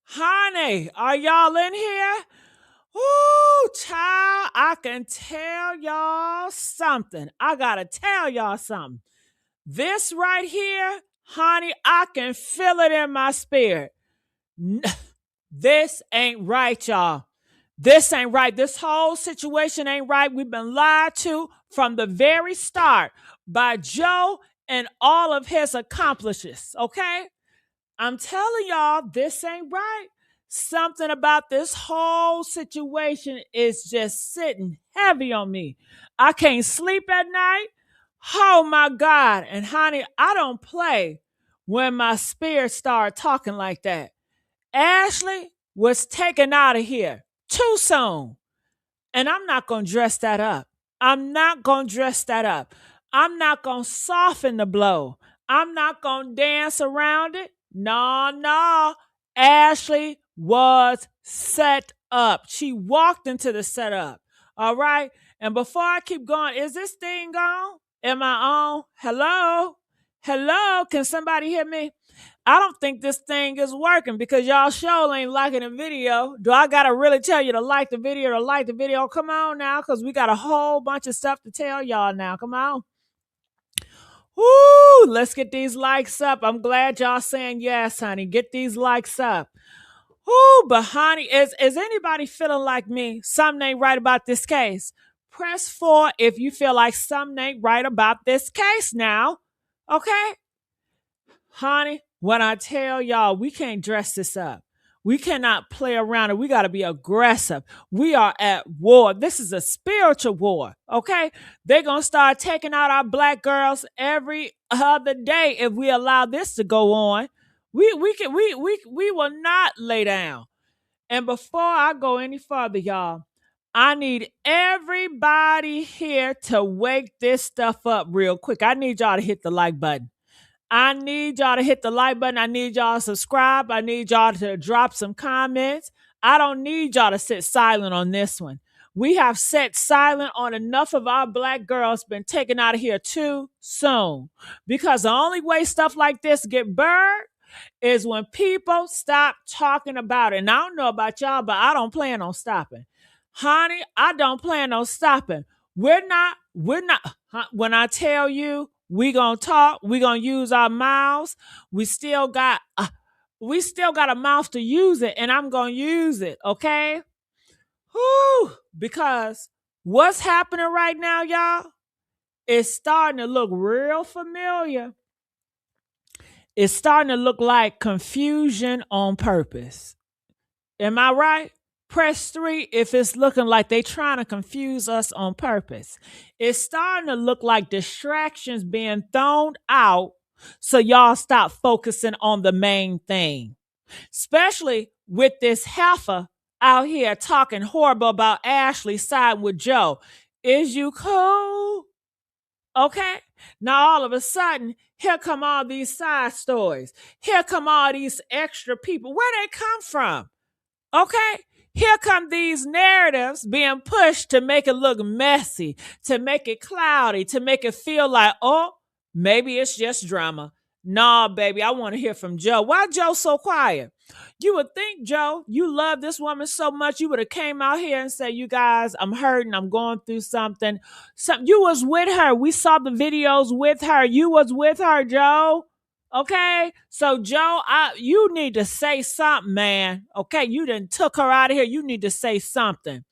Honey, are y'all in here? Ooh, child, I can tell y'all something. I gotta tell y'all something. This right here, honey, I can feel it in my spirit. This ain't right, y'all. This ain't right. This whole situation ain't right. We've been lied to from the very start by Joe and all of his accomplices, okay? I'm telling y'all, this ain't right. Something about this whole situation is just sitting heavy on me. I can't sleep at night. Oh my God. And honey, I don't play when my spirit start talking like that. Ashley was taken out of here too soon. And I'm not going to dress that up. I'm not going to dress that up. I'm not going to soften the blow. I'm not going to dance around it. No, no. Ashley was set up. She walked into the setup. All right. And before I keep going, is this thing on? Am I on? Hello? Hello? Can somebody hear me? I don't think this thing is working because y'all sure ain't liking the video. Do I gotta really tell you to like the video, to like the video? Come on now, because we got a whole bunch of stuff to tell y'all now. Come on. Woo, let's get these likes up. I'm glad y'all saying yes, honey. Get these likes up. Woo, but honey, is anybody feeling like me? Something ain't right about this case. Press 4 if you feel like something ain't right about this case now. Okay? Honey, when I tell y'all, we can't dress this up. We cannot play around and we got to be aggressive. We are at war. This is a spiritual war, okay? They're going to start taking out our black girls every other day if we allow this to go on. We will not lay down. And before I go any further, y'all, I need everybody here to wake this stuff up real quick. I need y'all to hit the like button. I need y'all to hit the like button. I need y'all to subscribe. I need y'all to drop some comments. I don't need y'all to sit silent on this one. We have sat silent on enough of our black girls been taken out of here too soon. Because the only way stuff like this get burned is when people stop talking about it. And I don't know about y'all, but I don't plan on stopping. Honey, I don't plan on stopping. We're not, when I tell you, we gonna talk. We gonna use our mouths. We still got a mouth to use it, and I'm gonna use it. Okay, whoo! Because what's happening right now, y'all, is starting to look real familiar. It's starting to look like confusion on purpose. Am I right? Press 3 if it's looking like they trying to confuse us on purpose. It's starting to look like distractions being thrown out so y'all stop focusing on the main thing. Especially with this heifer out here talking horrible about Ashley siding with Joe. Is you cool? Okay. Now all of a sudden, here come all these side stories. Here come all these extra people. Where they come from? Okay. Here come these narratives being pushed to make it look messy, to make it cloudy, to make it feel like, oh, maybe it's just drama. Nah, baby, I want to hear from Joe. Why Joe so quiet? You would think, Joe, you love this woman so much, you would have came out here and said, you guys, I'm hurting, I'm going through something. You was with her. We saw the videos with her. You was with her, Joe. Okay, so Joe, you need to say something, man. Okay, you done took her out of here. You need to say something.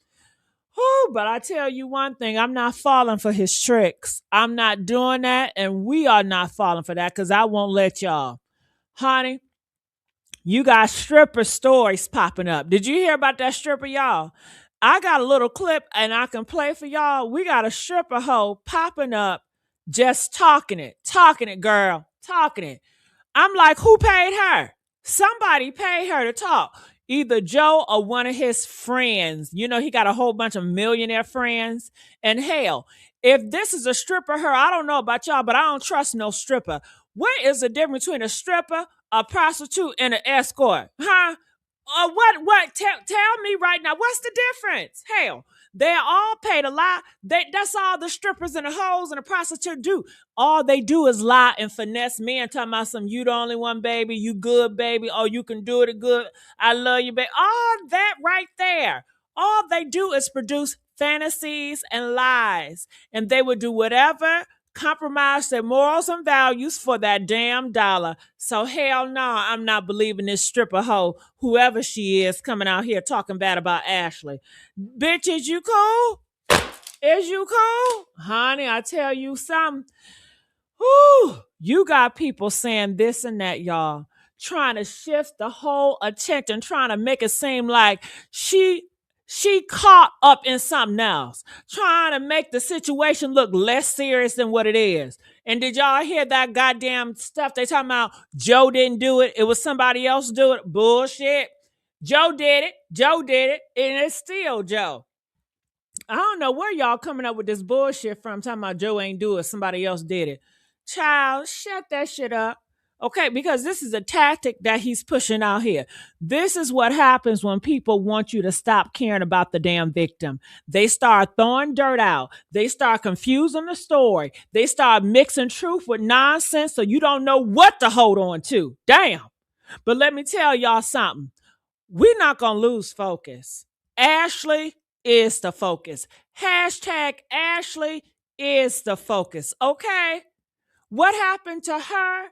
Whew, but I tell you one thing, I'm not falling for his tricks. I'm not doing that, and we are not falling for that because I won't let y'all. Honey, you got stripper stories popping up. Did you hear about that stripper, y'all? I got a little clip, and I can play for y'all. We got a stripper hoe popping up, just talking it, girl, talking it. I'm like, who paid her? Somebody paid her to talk. Either Joe or one of his friends. You know, he got a whole bunch of millionaire friends. And hell, if this is a stripper her, I don't know about y'all, but I don't trust no stripper. What is the difference between a stripper, a prostitute, and an escort? Huh? Tell me right now, what's the difference? Hell, they're all paid a lie. That's all the strippers and the hoes and the prostitute do. All they do is lie and finesse men, talking about some, you the only one, baby, you good, baby, oh, you can do it good, I love you, baby. All that right there. All they do is produce fantasies and lies. And they would do whatever, compromise their morals and values for that damn dollar. So hell no, I'm not believing this stripper hoe, whoever she is, coming out here talking bad about Ashley. Bitch, is you cool? Is you cool? Honey, I tell you something. Whew, you got people saying this and that, y'all, trying to shift the whole attention, trying to make it seem like she caught up in something else, trying to make the situation look less serious than what it is. And did y'all hear that goddamn stuff they talking about? Joe didn't do it. It was somebody else do it. Bullshit. Joe did it. Joe did it. And it's still Joe. I don't know where y'all coming up with this bullshit from, talking about Joe ain't do it, somebody else did it. Child, shut that shit up. Okay, because this is a tactic that he's pushing out here. This is what happens when people want you to stop caring about the damn victim. They start throwing dirt out. They start confusing the story. They start mixing truth with nonsense so you don't know what to hold on to. Damn. But let me tell y'all something. We're not going to lose focus. Ashley is the focus. Hashtag Ashley is the focus. Okay? What happened to her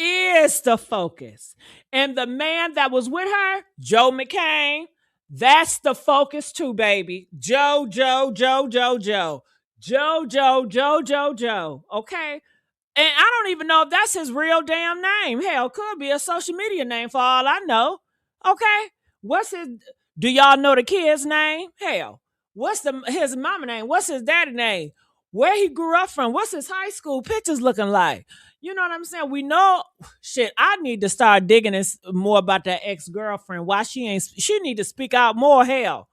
is the focus. And the man that was with her, Joe McCain, that's the focus too, baby. Joe. Joe. Okay? And I don't even know if that's his real damn name. Hell, could be a social media name for all I know. Okay? What's his... Do y'all know the kid's name? Hell, what's his mama name? What's his daddy name? Where he grew up from? What's his high school pictures looking like? You know what I'm saying? We know, shit, I need to start digging this more about that ex-girlfriend. Why she need to speak out more. Hell,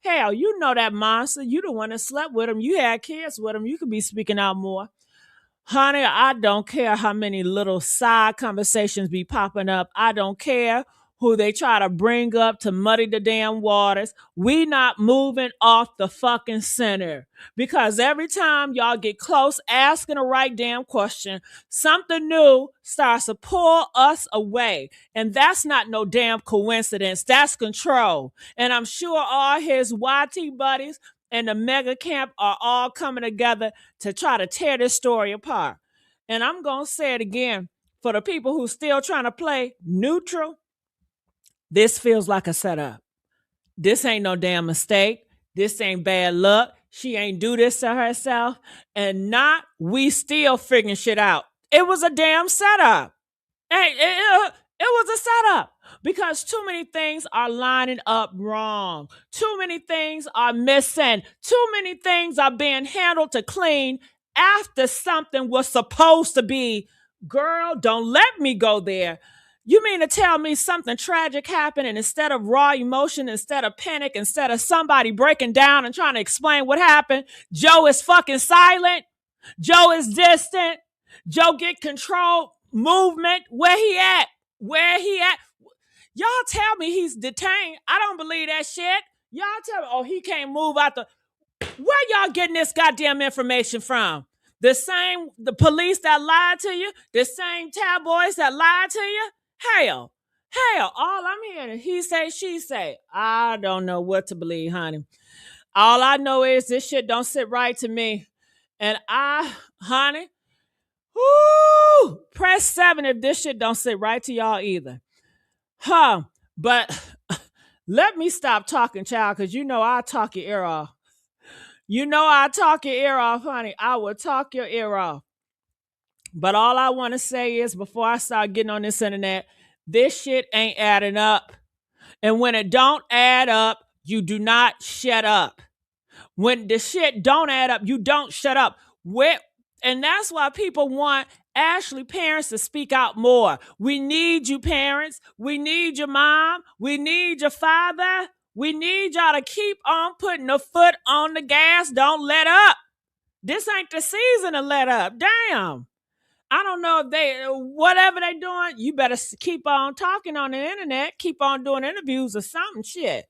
you know that monster. You the one that slept with him. You had kids with him. You could be speaking out more. Honey, I don't care how many little side conversations be popping up. I don't care who they try to bring up to muddy the damn waters. We not moving off the fucking center. Because every time y'all get close asking the right damn question, something new starts to pull us away. And that's not no damn coincidence. That's control. And I'm sure all his YT buddies and the mega camp are all coming together to try to tear this story apart. And I'm going to say it again. For the people who still trying to play neutral, this feels like a setup. This ain't no damn mistake. This ain't bad luck. She ain't do this to herself. And not we still figuring shit out. It was a damn setup. It was a setup. Because too many things are lining up wrong. Too many things are missing. Too many things are being handled to clean after something was supposed to be. Girl, don't let me go there. You mean to tell me something tragic happened, and instead of raw emotion, instead of panic, instead of somebody breaking down and trying to explain what happened, Joe is fucking silent? Joe is distant? Joe get control movement? Where he at? Y'all tell me he's detained. I don't believe that shit. Y'all tell me, oh, he can't move out the... Where y'all getting this goddamn information from? The police that lied to you? The same tabloids that lied to you? Hell, all I'm hearing is he say, she say. I don't know what to believe, honey. All I know is this shit don't sit right to me. And honey, press 7 if this shit don't sit right to y'all either. But let me stop talking, child, because you know I'll talk your ear off. You know I'll talk your ear off, honey. I will talk your ear off. But all I want to say is, before I start getting on this internet, this shit ain't adding up. And when it don't add up, you do not shut up. When the shit don't add up, you don't shut up. And that's why people want Ashley parents to speak out more. We need you, parents. We need your mom. We need your father. We need y'all to keep on putting a foot on the gas. Don't let up. This ain't the season to let up. Damn. I don't know if whatever they doing, you better keep on talking on the internet, keep on doing interviews or something shit.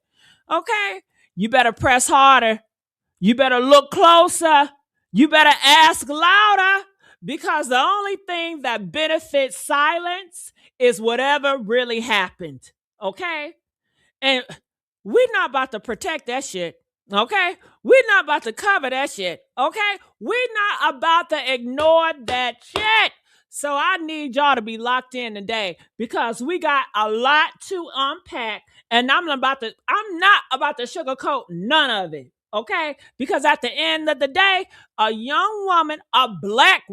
Okay? You better press harder. You better look closer. You better ask louder because the only thing that benefits silence is whatever really happened. Okay? And we're not about to protect that shit. Okay? We're not about to cover that shit. Okay? We're not about to ignore that shit. So I need y'all to be locked in today because we got a lot to unpack and I'm not about to sugarcoat none of it. Okay? Because at the end of the day, a young woman, a black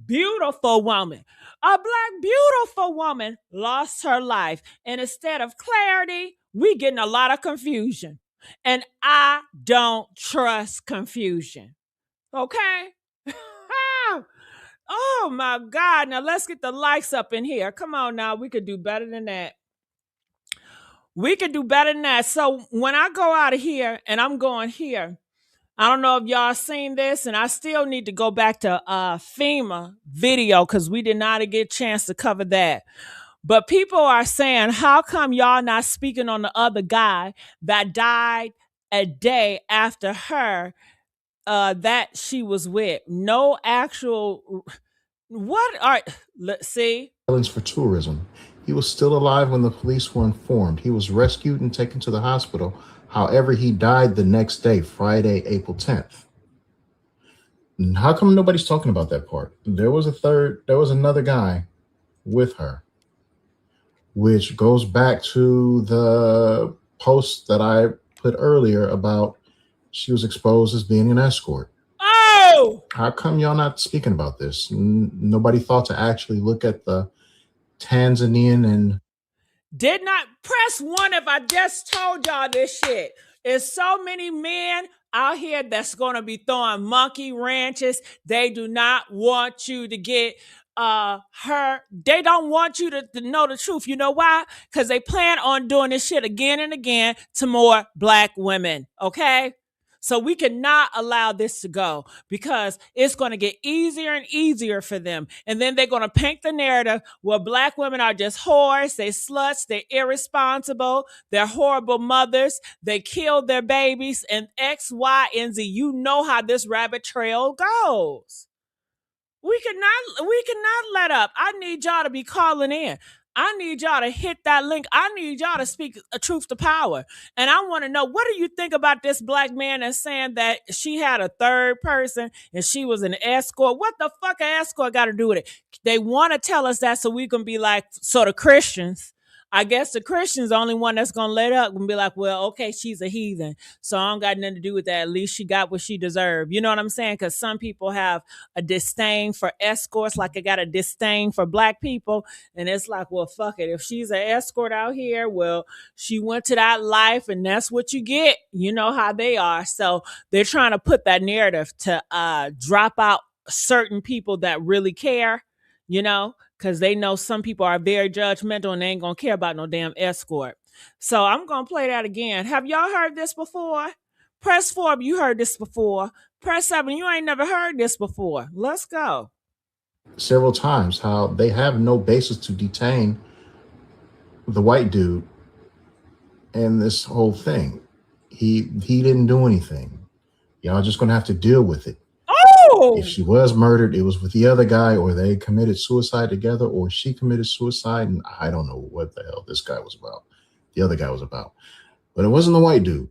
beautiful woman, a black beautiful woman lost her life. And instead of clarity, we getting a lot of confusion. And I don't trust confusion. Okay? Oh my God. Now let's get the likes up in here. Come on now. We could do better than that. We could do better than that. So when I go out of here and I'm going here, I don't know if y'all seen this, and I still need to go back to FEMA video because we did not get a chance to cover that. But people are saying, how come y'all not speaking on the other guy that died a day after her that she was with? No actual. Let's see. For tourism. He was still alive when the police were informed. He was rescued and taken to the hospital. However, he died the next day, Friday, April 10th. And how come nobody's talking about that part? There was another guy with her, which goes back to the post that I put earlier about she was exposed as being an escort. Oh! How come y'all not speaking about this? Nobody thought to actually look at the Tanzanian and did not press one if I just told y'all this shit. There's so many men out here that's going to be throwing monkey wrenches. They do not want you to get her. They don't want you to know the truth. You know why? Because they plan on doing this shit again and again to more black women. Okay? So we cannot allow this to go because it's going to get easier and easier for them. And then they're going to paint the narrative where black women are just whores, they sluts, they're irresponsible, they're horrible mothers, they kill their babies, and X, Y, and Z. You know how this rabbit trail goes. We cannot let up. I need y'all to be calling in. I need y'all to hit that link. I need y'all to speak a truth to power. And I want to know, what do you think about this black man that's saying that she had a third person and she was an escort? What the fuck an escort got to do with it? They want to tell us that so we can be like sort of Christians. I guess the Christian's the only one that's going to let up and be like, well, okay, she's a heathen, so I don't got nothing to do with that. At least she got what she deserved. You know what I'm saying? Because some people have a disdain for escorts, like I got a disdain for black people. And it's like, well, fuck it. If she's an escort out here, well, she went to that life and that's what you get. You know how they are. So they're trying to put that narrative to drop out certain people that really care, you know, because they know some people are very judgmental and they ain't going to care about no damn escort. So I'm going to play that again. Have y'all heard this before? Press 4 if you heard this before. Press 7, you ain't never heard this before. Let's go. Several times how they have no basis to detain the white dude and this whole thing. He didn't do anything. Y'all just going to have to deal with it. Oh! If she was murdered, it was with the other guy, or they committed suicide together, or she committed suicide, and I don't know what the hell this guy was about. The other guy was about. But it wasn't the white dude.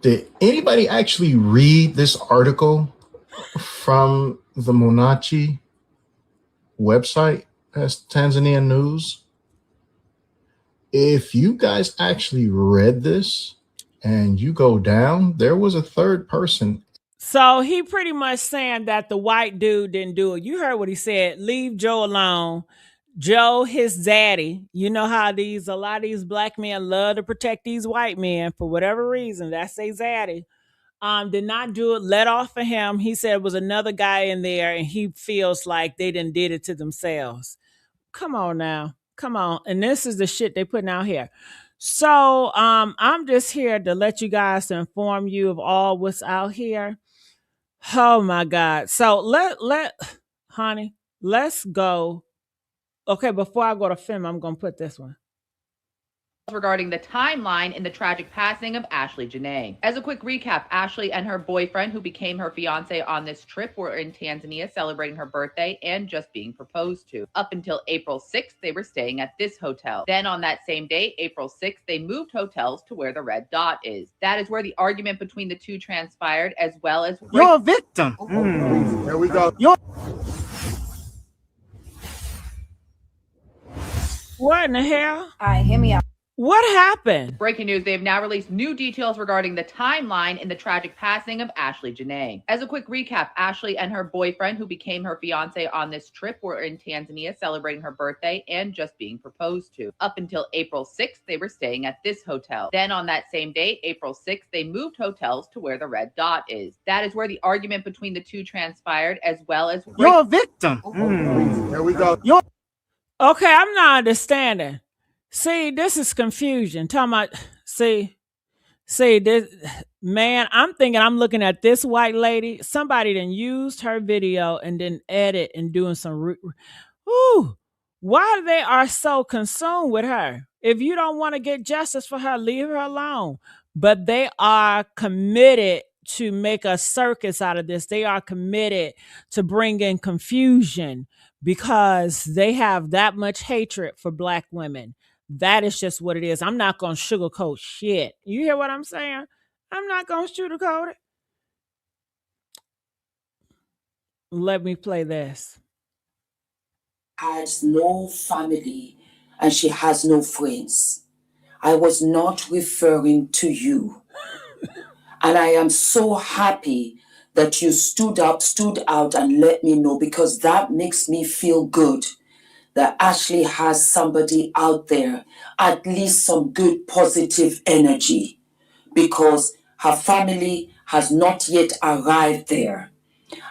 Did anybody actually read this article from the Monachi website? That's Tanzanian news. If you guys actually read this and you go down, there was a third person. So he pretty much saying that the white dude didn't do it. You heard what he said. Leave Joe alone. Joe, his daddy. You know how a lot of these black men love to protect these white men for whatever reason. That's their daddy. Did not do it. Let off of him. He said it was another guy in there, and he feels like they didn't did it to themselves. Come on now. Come on. And this is the shit they putting out here. So I'm just here to let you guys to inform you of all what's out here. Oh my God. So honey, let's go. Okay, before I go to film, I'm gonna put this one. Regarding the timeline in the tragic passing of ASHLEE JENAE. As a quick recap, ASHLEE and her boyfriend, who became her fiance on this trip, were in Tanzania celebrating her birthday and just being proposed to. Up until April 6th, they were staying at this hotel. Then on that same day, April 6th, they moved hotels to where the red dot is. That is where the argument between the two transpired, as well as... You're a victim. Here we go. What in the hell? All right, hear me out. What happened? Breaking news, they have now released new details regarding the timeline in the tragic passing of ASHLEE JENAE. As a quick recap, ASHLEE and her boyfriend, who became her fiance on this trip, were in Tanzania celebrating her birthday and just being proposed to. Up until April 6th, they were staying at this hotel. Then on that same day, April 6th, they moved hotels to where the red dot is. That is where the argument between the two transpired, as well as... You're a victim. Here we go. Okay, I'm not understanding. See, this is confusion. Talking about, see this, man, I'm thinking I'm looking at this white lady. Somebody then used her video and then edit and doing some, why they are so consumed with her? If you don't want to get justice for her, leave her alone. But they are committed to make a circus out of this. They are committed to bring in confusion because they have that much hatred for Black women. That is just what it is. I'm not going to sugarcoat shit. You hear what I'm saying? I'm not going to sugarcoat it. Let me play this. Has no family and she has no friends. I was not referring to you. And I am so happy that you stood out and let me know, because that makes me feel good that ASHLEE has somebody out there, at least some good positive energy, because her family has not yet arrived there.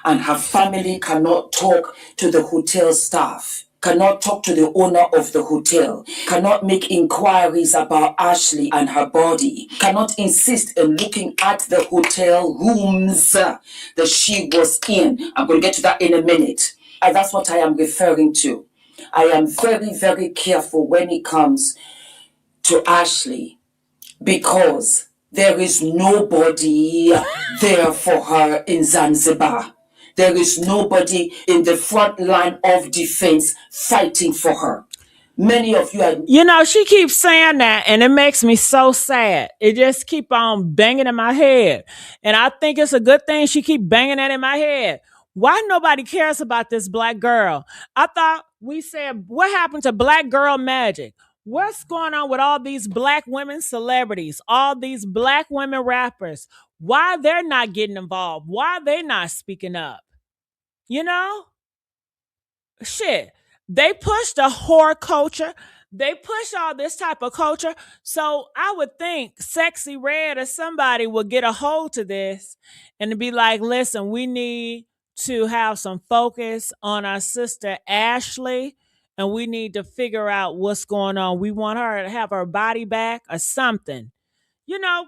And her family cannot talk to the hotel staff, cannot talk to the owner of the hotel, cannot make inquiries about ASHLEE and her body, cannot insist in looking at the hotel rooms that she was in. I'm going to get to that in a minute. And that's what I am referring to. I am very, very careful when it comes to ASHLEE, because there is nobody there for her in Zanzibar. There is nobody in the front line of defense fighting for her. Many of you are... You know, she keeps saying that, and it makes me so sad. It just keep on banging in my head. And I think it's a good thing she keep banging that in my head. Why nobody cares about this Black girl? I thought we said, what happened to Black girl magic? What's going on with all these Black women celebrities, all these Black women rappers? Why they're not getting involved? Why they not speaking up? You know? Shit. They push the whore culture. They push all this type of culture. So I would think Sexy Red or somebody would get a hold to this and be like, listen, we need to have some focus on our sister ASHLEE, and we need to figure out what's going on. We want her to have her body back or something. You know,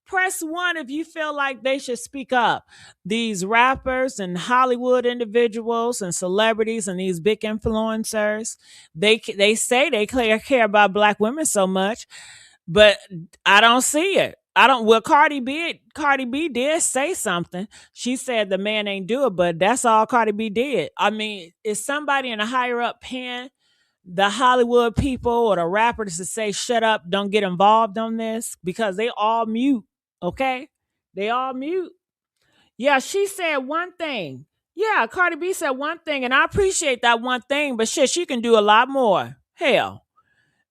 press one if you feel like they should speak up. These rappers and Hollywood individuals and celebrities and these big influencers, they say they care about Black women so much, but I don't see it. I don't. Well, Cardi B did say something. She said the man ain't do it, but that's all Cardi B did. I mean, is somebody in a higher up paying the Hollywood people or the rappers to say, shut up, don't get involved on this? Because they all mute, okay? They all mute. Yeah, she said one thing. Yeah, Cardi B said one thing, and I appreciate that one thing, but shit, she can do a lot more. Hell.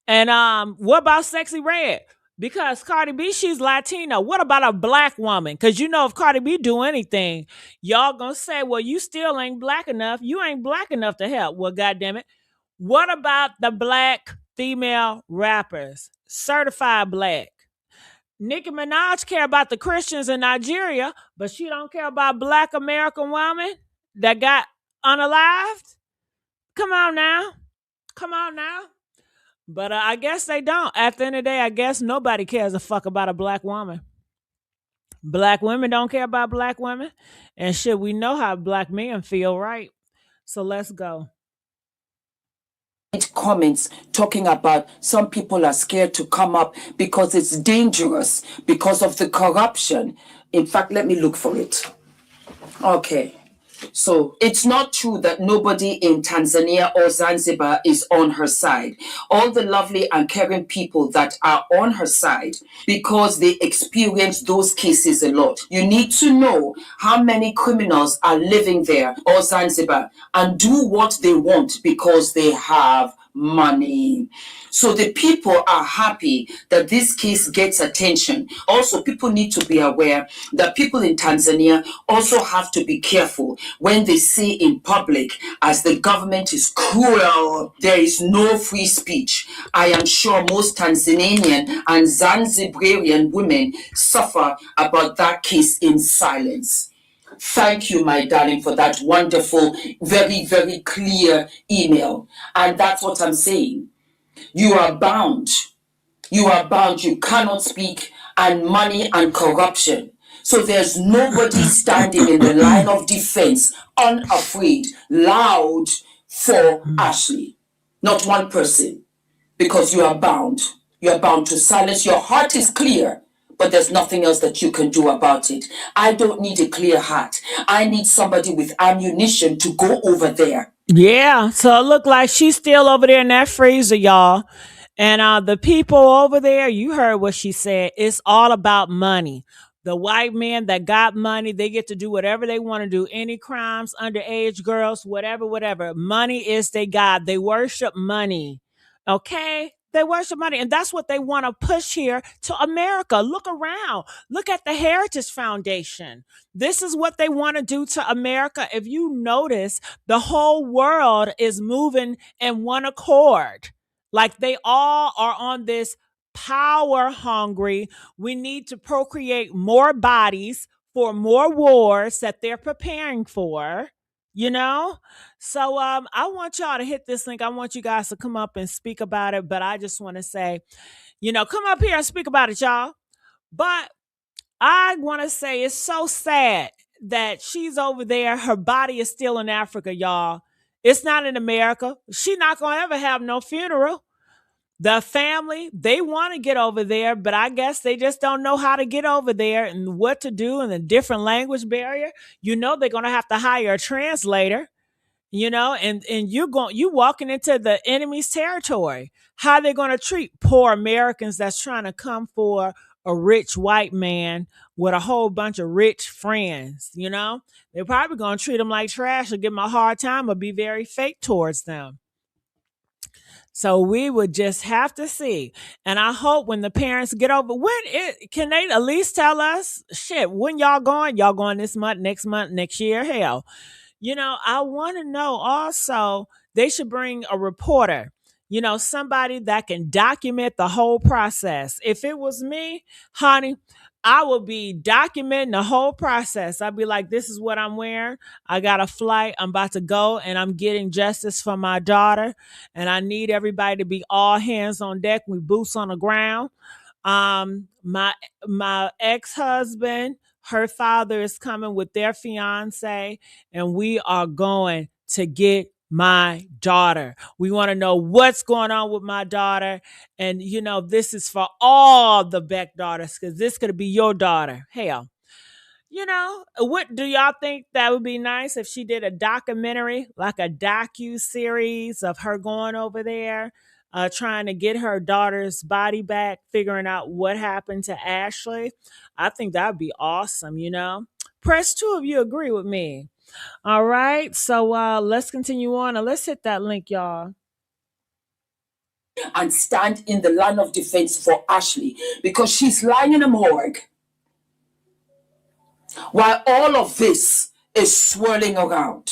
And what about Sexy Red? Because Cardi B, she's Latino. What about a Black woman? Because you know if Cardi B do anything, y'all gonna say, well, you still ain't Black enough. You ain't Black enough to help. Well, goddammit. What about the Black female rappers? Certified Black. Nicki Minaj care about the Christians in Nigeria, but she don't care about Black American women that got unalived? Come on now. Come on now. But I guess they don't. At the end of the day, I guess nobody cares a fuck about a Black woman. Black women don't care about black women. And shit, we know how black men feel, right? So let's go. Comments talking about some people are scared to come up because it's dangerous because of the corruption. In fact, let me look for it. Okay. So it's not true that nobody in Tanzania or Zanzibar is on her side. All the lovely and caring people that are on her side because they experience those cases a lot. You need to know how many criminals are living there or Zanzibar and do what they want because they have money. So the people are happy that this case gets attention. Also, people need to be aware that people in Tanzania also have to be careful when they say in public, as the government is cruel, there is no free speech. I am sure most Tanzanian and Zanzibarian women suffer about that case in silence. Thank you, my darling, for that wonderful, very, very clear email. And that's what I'm saying. You are bound. You are bound. You cannot speak. And money and corruption. So there's nobody standing in the line of defense, unafraid, loud for ASHLEE. Not one person. Because you are bound. You are bound to silence. Your heart is clear, but there's nothing else that you can do about it. I don't need a clear heart. I need somebody with ammunition to go over there. Yeah, so it looked like she's still over there in that freezer, y'all. And the people over there, you heard what she said. It's all about money. The white men that got money, they get to do whatever they want to do. Any crimes, underage girls, whatever, whatever. Money is their God. They worship money. Okay? They worship money. And that's what they want to push here to America. Look around. Look at the Heritage Foundation. This is what they want to do to America. If you notice, the whole world is moving in one accord. Like they all are on this power hungry. We need to procreate more bodies for more wars that they're preparing for, you know? So I want y'all to hit this link. I want you guys to come up and speak about it. But I just want to say, come up here and speak about it, y'all. But I want to say it's so sad that she's over there. Her body is still in Africa, y'all. It's not in America. She's not going to ever have no funeral. The family, they want to get over there, but I guess they just don't know how to get over there and what to do in a different language barrier. They're going to have to hire a translator, and you walking into the enemy's territory. How they going to treat poor Americans that's trying to come for a rich white man with a whole bunch of rich friends, They're probably going to treat them like trash or give them a hard time or be very fake towards them. So we would just have to see. And I hope when the parents get over, can they at least tell us, shit, when y'all going? Y'all going this month, next year? Hell. I want to know also, they should bring a reporter, somebody that can document the whole process. If it was me, honey, I would be documenting the whole process. I'd be like, this is what I'm wearing. I got a flight. I'm about to go and I'm getting justice for my daughter. And I need everybody to be all hands on deck with boots on the ground. My ex-husband, her father is coming with their fiance, and we are going to get my daughter. We want to know what's going on with my daughter. And, this is for all the Beck daughters, because this could be your daughter. Hell. What do y'all think that would be nice if she did a documentary, like a docu-series of her going over there, trying to get her daughter's body back, figuring out what happened to ASHLEE? I think that would be awesome, Press 2 if you agree with me. All right, so let's continue on and let's hit that link, y'all. And stand in the line of defense for ASHLEE because she's lying in a morgue. While all of this is swirling around,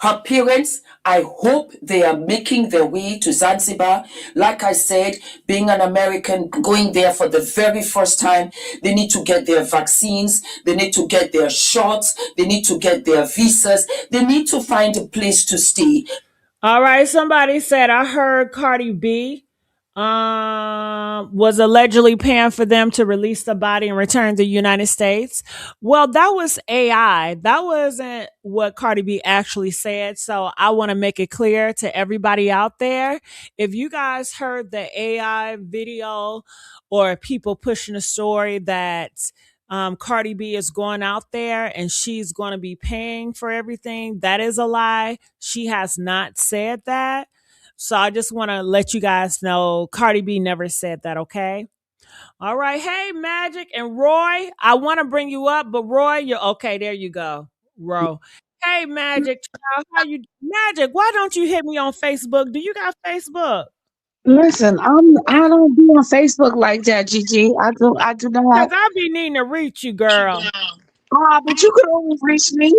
her parents, I hope they are making their way to Zanzibar. Like I said, being an American, going there for the very first time, they need to get their vaccines, they need to get their shots, they need to get their visas, they need to find a place to stay. All right, somebody said, I heard Cardi B Was allegedly paying for them to release the body and return to the United States. Well, that was AI. That wasn't what Cardi B actually said. So I want to make it clear to everybody out there. If you guys heard the AI video or people pushing a story that Cardi B is going out there and she's going to be paying for everything, that is a lie. She has not said that. So I just want to let you guys know Cardi B never said that, okay? All right. Hey, Magic and Roy, I want to bring you up, but Roy, you're okay. There you go. Ro. Hey, Magic. Child, how you Magic, why don't you hit me on Facebook? Do you got Facebook? Listen, I don't be on Facebook like that, Gigi. I do Because not. I be needing to reach you, girl. But you could always reach me.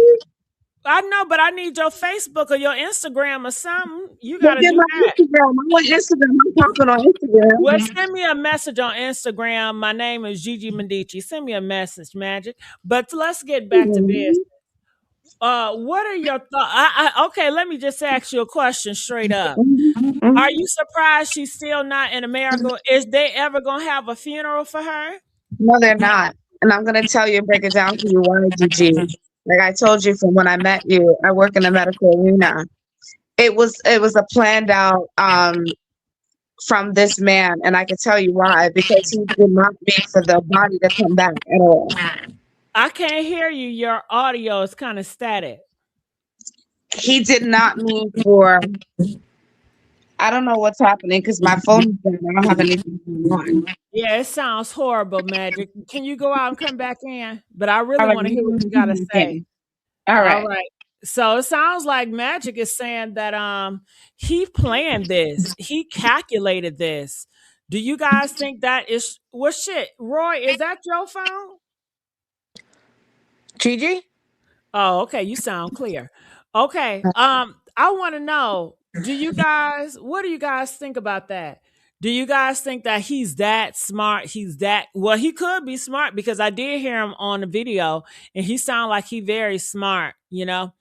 I know, but I need your Facebook or your Instagram or something. You got Look to at do my that. Instagram. I'm on Instagram. I'm popping on Well, Instagram. send me a message on Instagram. My name is Gigi Medici. Send me a message, Magic. But let's get back to business. Mhm. What are your thoughts? Okay, let me just ask you a question straight up. Mhm. Are Mhm. you surprised she's still not in America? Is they ever gonna have a funeral for her? No, they're not. And I'm gonna tell you and break it down for you why, Gigi. Like I told you from when I met you, I work in the medical arena. It was a planned out from this man, and I can tell you why, because he did not mean for the body to come back at all. I can't hear you. Your audio is kind of static. He did not mean for I don't know what's happening because my phone is down. I don't have anything going on. Yeah, it sounds horrible, Magic. Can you go out and come back in? But I All really right, want to hear what you gotta say. okay. All All right. right. So it sounds like Magic is saying that he planned this. He calculated this. Do you guys think that is well shit? Roy, is that your phone? Gigi? Oh, okay. You sound clear. Okay. I want to know, what do you guys think about that? Do you guys think that he's that smart? Well, he could be smart because I did hear him on the video and he sounded like he very smart, you know?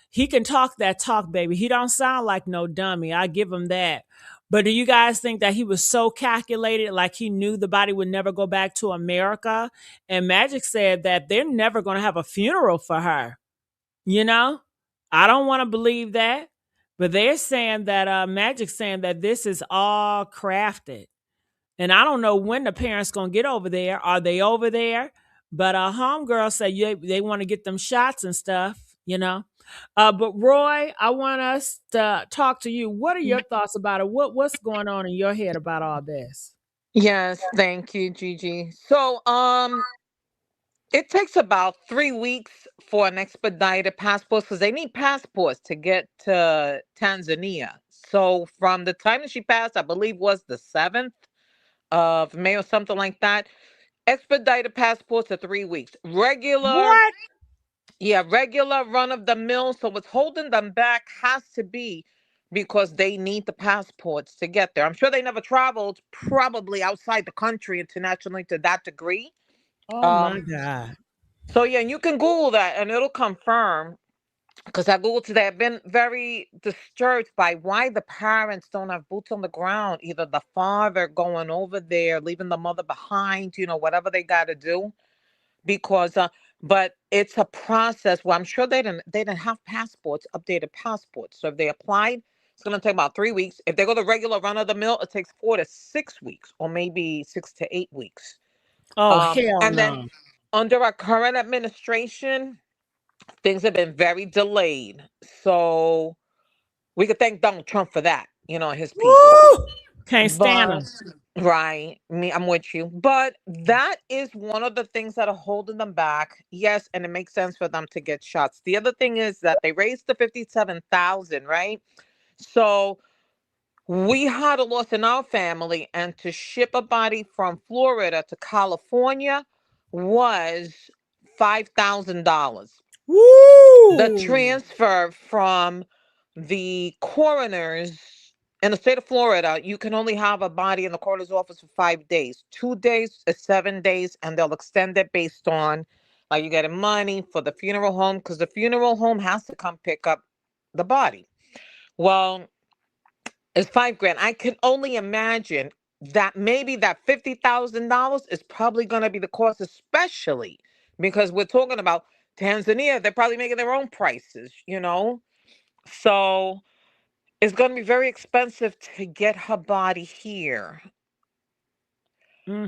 He can talk that talk, baby. He don't sound like no dummy. I give him that. But do you guys think that he was so calculated, like he knew the body would never go back to America? And Magic said that they're never going to have a funeral for her. You know, I don't want to believe that, but they're saying that Magic's saying that this is all crafted, and I don't know when the parents gonna get over there. Are they over there? But homegirl said they want to get them shots and stuff. You know. But Roy, I want us to talk to you. What are your thoughts about it? What's going on in your head about all this? Yes, thank you, Gigi. So, it takes about 3 weeks for an expedited passport because they need passports to get to Tanzania. So, from the time that she passed, I believe was the 7th of May or something like that. Expedited passports are 3 weeks. What? Regular run of the mill. So what's holding them back has to be because they need the passports to get there. I'm sure they never traveled probably outside the country internationally to that degree. Oh my Um, God. so yeah, and you can Google that and it'll confirm because I Googled today. I've been very disturbed by why the parents don't have boots on the ground. Either the father going over there, leaving the mother behind, whatever they got to do because but it's a process where I'm sure they didn't have passports, updated passports. So if they applied, it's going to take about 3 weeks. If they go the regular run of the mill, it takes 4 to 6 weeks, or maybe 6 to 8 weeks. Oh hell And then no. under our current administration, things have been very delayed. So we could thank Donald Trump for that, his people. Woo! Can't stand But them. right, I'm with you. But that is one of the things that are holding them back. Yes, and it makes sense for them to get shots. The other thing is that they raised the 57,000, right? So we had a loss in our family, and to ship a body from Florida to California was $5,000. The Woo! transfer from the coroners in the state of Florida, you can only have a body in the coroner's office for 5 days. 2 days is 7 days, and they'll extend it based on like you getting money for the funeral home because the funeral home has to come pick up the body. Well, it's 5 grand. I can only imagine that maybe that $50,000 is probably going to be the cost, especially because we're talking about Tanzania. They're probably making their own prices, So it's going to be very expensive to get her body here.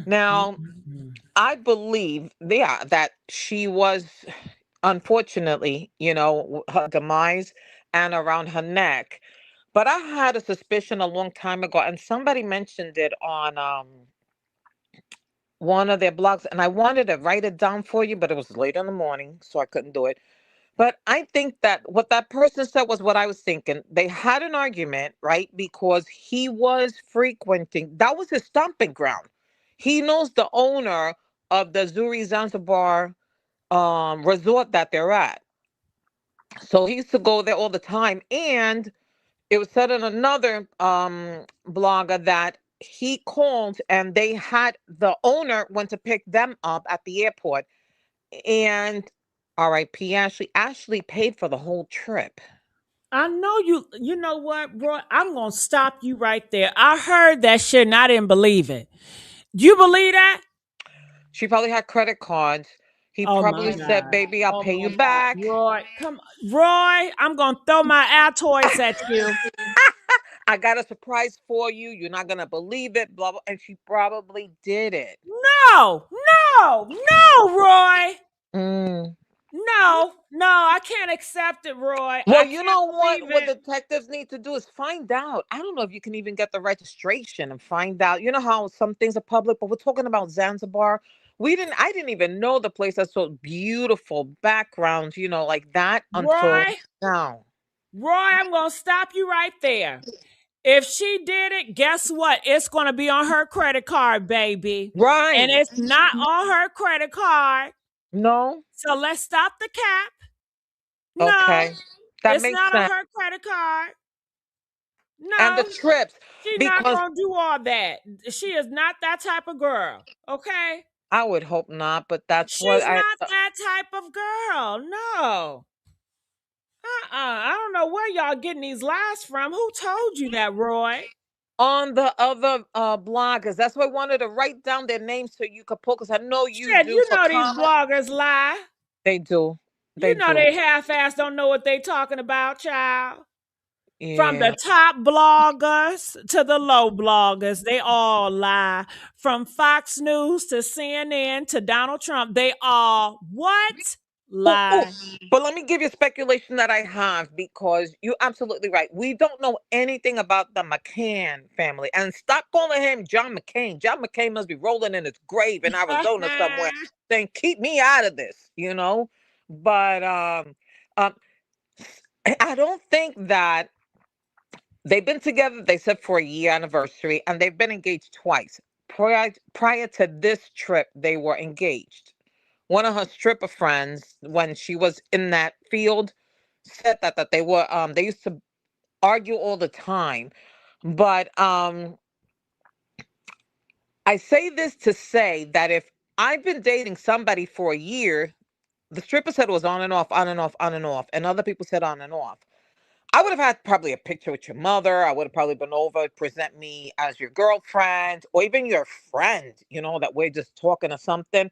Now, I believe, that she was, unfortunately, her demise and around her neck. But I had a suspicion a long time ago, and somebody mentioned it on one of their blogs, and I wanted to write it down for you, but it was late in the morning, so I couldn't do it. But I think that what that person said was what I was thinking. They had an argument, right? Because he was frequenting, that was his stomping ground. He knows the owner of the Zuri Zanzibar resort that they're at. So he used to go there all the time. And it was said in another blogger that he called and they had the owner went to pick them up at the airport. And R.I.P. Ashley. Ashley paid for the whole trip. I know you know what, bro? I'm gonna stop you right there. I heard that shit and I didn't believe it. You believe that? She probably had credit cards. He Oh my probably said, God. baby, I'll Oh pay my you God. back. Roy, come on. Roy, I'm gonna throw my Altoids at you. I got a surprise for you. You're not going to believe it, blah, blah. And she probably did it. No, no, no, Roy. Mm. No, I can't accept it, Roy. Well, I you can't know believe what it. detectives need to do is find out. I don't know if you can even get the registration and find out. You know how some things are public, but we're talking about Zanzibar. I didn't even know the place has so beautiful backgrounds, like that until Roy, now. I'm gonna stop you right there. If she did it, guess what? It's going to be on her credit card, baby. And Right. it's not on her credit card. No. So let's stop the cap. No, Okay. That it's makes not on sense. her credit card. And the No, trips, she's not because going to do all that. She is not that type of girl. Okay? I would hope not, but that's what She's not that type of girl. No. I don't know where y'all getting these lies from. Who told you that, Roy? on the other bloggers. That's why I wanted to write down their names so you could pull, because I know you Shit, do you for know these comment. bloggers lie. They do. They You know do. they half-ass don't know what they talking about, child. From Yeah. the top bloggers to the low bloggers, they all lie. From Fox News to CNN to Donald Trump, they all what? Oh, oh. Lie. But let me give you speculation that I have, because you're absolutely right. We don't know anything about the McCann family. And stop calling him John McCain. John McCain must be rolling in his grave in Arizona somewhere saying, keep me out of this. But um, I don't think that they've been together, they said, for a year anniversary, and they've been engaged twice. Prior to this trip, they were engaged. One of her stripper friends, when she was in that field, said that they used to argue all the time. But I say this to say that if I've been dating somebody for a year, the stripper said it was on and off, on and off, on and off, and other people said on and off. I would have had probably a picture with your mother. I would have probably been over, present me as your girlfriend or even your friend, that we're just talking or something.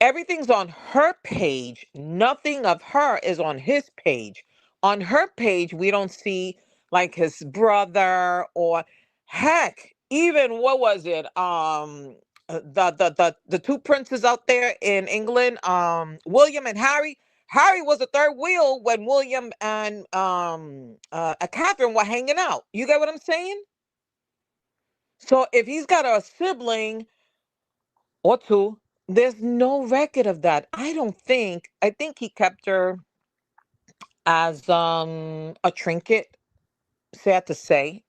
Everything's on her page. Nothing of her is on his page. On her page, we don't see like his brother or heck, even what was it? The two princes out there in England, William and Harry. Harry was the third wheel when William and Catherine were hanging out. You get what I'm saying? So if he's got a sibling or two, there's no record of that. I think he kept her as a trinket, sad to say.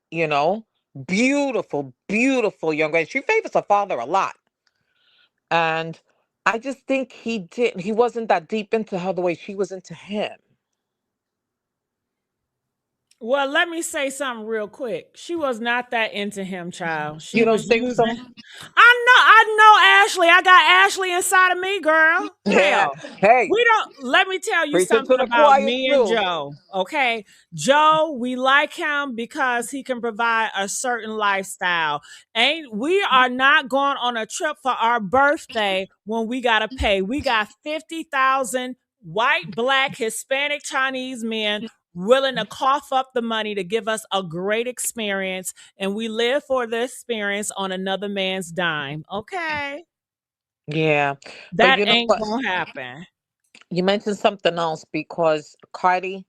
Beautiful, beautiful young lady. She favors her father a lot. And I just think he wasn't that deep into her the way she was into him. Well, let me say something real quick. She was not that into him, child. She You was don't think so? using. I know, Ashley. I got Ashley inside of me, girl. Yeah. Hell, Hey, we don't. Let me tell you preaching to something the about choir me and too. Joe. Okay, Joe, we like him because he can provide a certain lifestyle. Ain't we are not going on a trip for our birthday when we gotta pay. We got 50,000 white, black, Hispanic, Chinese men willing to cough up the money to give us a great experience, and we live for the experience on another man's dime. Okay, Yeah. But that you know ain't what? gonna happen. You mentioned something else because Cardi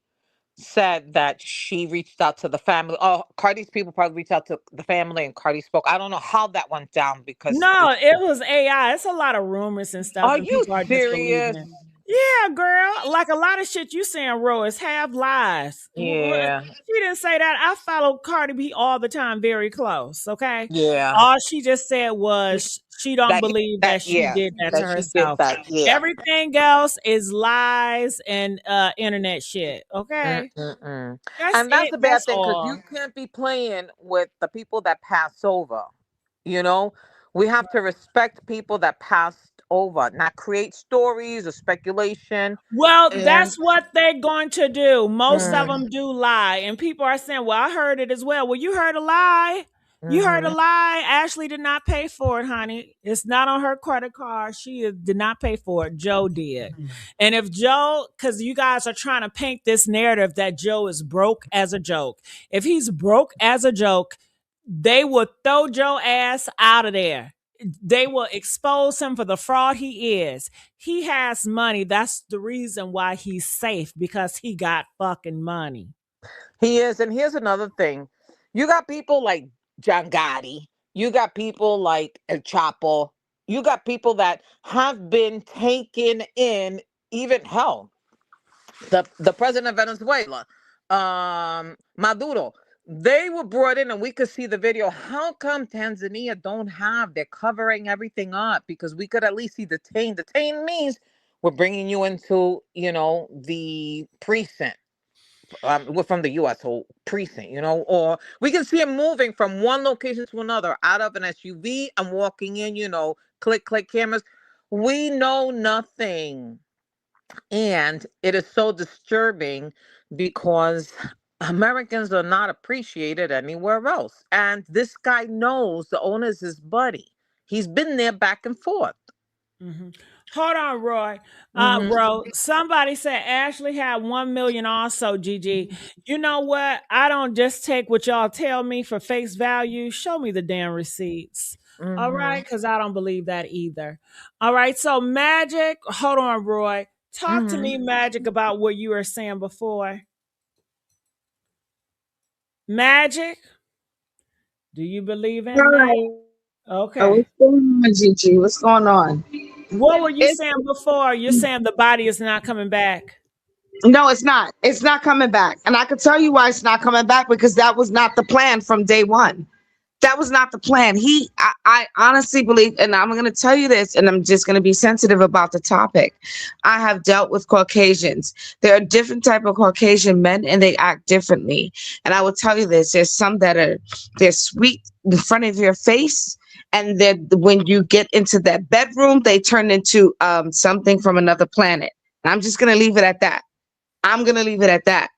said that she reached out to the family. Oh, Cardi's people probably reached out to the family and Cardi spoke. I don't know how that went down because No, it was AI. It's a lot of rumors and stuff, are and you people are just believing serious? it. Yeah, girl. Like a lot of shit you saying, Ro, is half lies. Yeah. She didn't say that. I follow Cardi B all the time, very close. Okay. Yeah. All she just said was she don't That believe that that she yeah. did that to That she did herself. that. Yeah. Everything else is lies and internet shit. Okay. Mm-mm-mm. That's And that's it. the bad That's thing because you all. can't be playing with the people that pass over. You know, we have to respect people that passed over, not create stories or speculation. Well, And that's what they're going to do. Most of mm, them do lie. And people are saying, well, I heard it as well. Well, you heard a lie. You heard a hmm lie. Ashley did not pay for it, honey. It's not on her credit card. She did not pay for it. Joe did. And if Joe, because you guys are trying to paint this narrative that Joe is broke as a joke. If he's broke as a joke, they will throw Joe ass out of there. They will expose him for the fraud he is. He has money. That's the reason why he's safe, because he got fucking money. he is. And here's another thing: you got people like John Gotti, you got people like El Chapo, you got people that have been taken in. Even hell, the president of Venezuela, Maduro, they were brought in and we could see the video. How come Tanzania don't have? They're covering everything up because we could at least see detain. Detain means we're bringing you into, the precinct. We're from the U.S., so precinct, or we can see him moving from one location to another out of an SUV and walking in, click, click cameras. We know nothing. And it is so disturbing because Americans are not appreciated anywhere else. And this guy knows the owner is his buddy. He's been there back and forth. Mm-hmm. Hold on, Roy. hmm Bro, somebody said Ashley had 1 million also, Gigi. You know what? I don't just take what y'all tell me for face value. Show me the damn receipts. All hmm right, because I don't believe that either. All right, so Magic, hold on, Roy. Talk to me, hmm Magic, about what you were saying before. Magic, do you believe in me? Hi. Okay. What's going on, Gigi? What's going on? What were you It's saying before? You're saying the body is not coming back. no, it's not. It's not coming back. And I can tell you why it's not coming back because that was not the plan from day one. That was not the plan. I honestly believe, and I'm going to tell you this, and I'm just going to be sensitive about the topic. I have dealt with Caucasians. There are different type of Caucasian men, and they act differently. And I will tell you this: there's some that they're sweet in front of your face, and then when you get into that bedroom, they turn into something from another planet. And I'm just going to leave it at that. I'm going to leave it at that.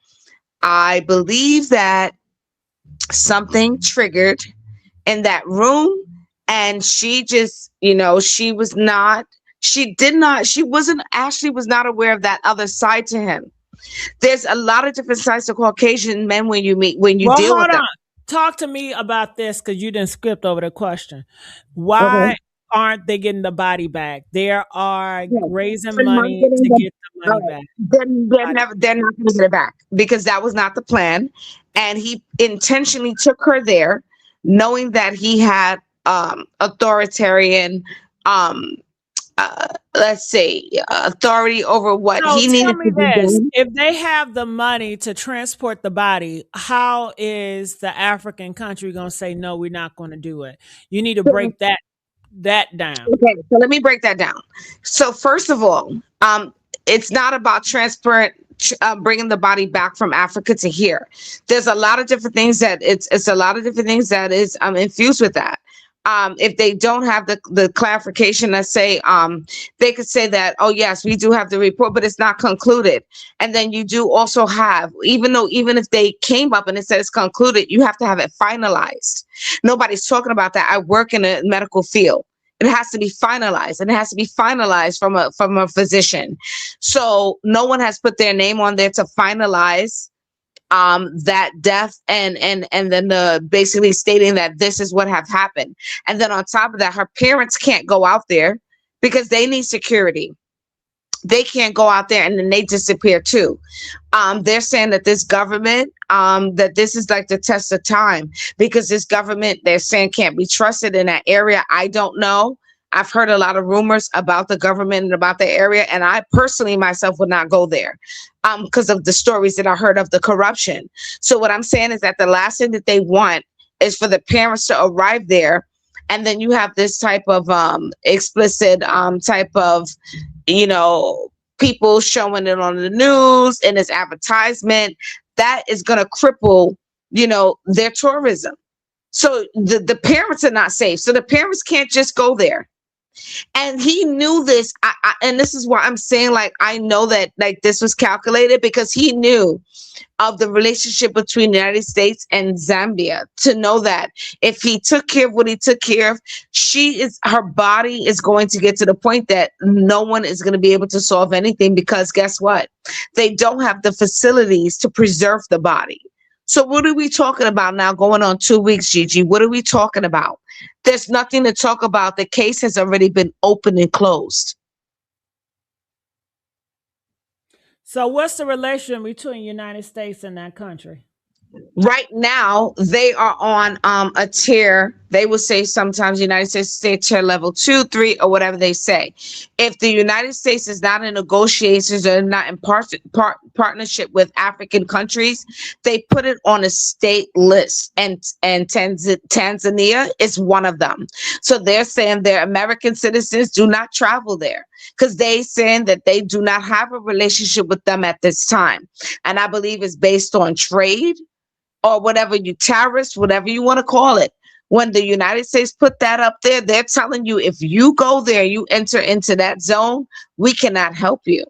I believe that something triggered in that room, and she just, she wasn't, Ashley was not aware of that other side to him. There's a lot of different sides to Caucasian men when you Well, deal with hold them. on. Talk to me about this because you didn't script over the question. Okay. Why aren't they getting the body back? They are Yeah. raising They're not money getting to the get the all money right. back. Body. They're not going to get it back because that was not the plan, and he intentionally took her there, knowing that he had authoritarian, um, let's say, authority over what So he tell needed me to be this. done. If they have the money to transport the body, how is the African country going to say, no, we're not going to do it? You need to break that down. Okay, so let me break that down. So first of all, it's not about bringing the body back from Africa to here. There's a lot of different things that it's a lot of different things that is infused with that. If they don't have the clarification, let's say they could say that, oh yes, we do have the report, but it's not concluded. And then you do also have, even if they came up and it says concluded, you have to have it finalized. Nobody's talking about that. I work in a medical field. It has to be finalized, and it has to be finalized from a physician. So no one has put their name on there to finalize that death, and then basically stating that this is what have happened. And then on top of that, her parents can't go out there because they need security. They can't go out there, and then they disappear too. They're saying that this government, that this is like the test of time, because this government, they're saying, can't be trusted in that area. I don't know. I've heard a lot of rumors about the government and about the area, and I personally myself would not go there because of the stories that I heard of the corruption. So what I'm saying is that the last thing that they want is for the parents to arrive there, and then you have this type of explicit type of, people showing it on the news and this advertisement that is going to cripple, their tourism. So the parents are not safe. So the parents can't just go there. And he knew this. And this is why I'm saying, like, I know that like this was calculated, because he knew of the relationship between the United States and Zambia, to know that if he took care of what he took care of, her body is going to get to the point that no one is going to be able to solve anything, because guess what? They don't have the facilities to preserve the body. So what are we talking about now going on 2 weeks, Gigi? What are we talking about? There's nothing to talk about. The case has already been opened and closed. So what's the relation between United States and that country? Right now, they are on a tier. They will say sometimes United States stay tier level 2, 3, or whatever they say. If the United States is not in negotiations or not in partnership with African countries, they put it on a state list, and Tanzania is one of them. So they're saying their American citizens do not travel there, because they saying that they do not have a relationship with them at this time. And I believe it's based on trade, or whatever, tariffs, whatever you want to call it. When the United States put that up there, they're telling you, if you go there, you enter into that zone, we cannot help you.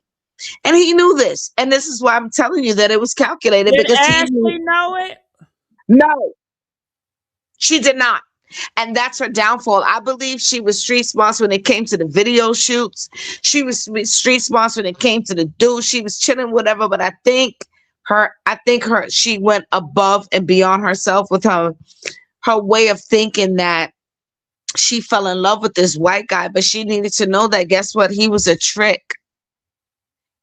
And he knew this. And this is why I'm telling you that it was calculated. Did because ASHLEE know it? No, she did not. And that's her downfall. I believe she was street smart when it came to the video shoots. She was street smart when it came to the dude. She was chilling, whatever. But I think she went above and beyond herself with her way of thinking, that she fell in love with this white guy, but she needed to know that, guess what? He was a trick.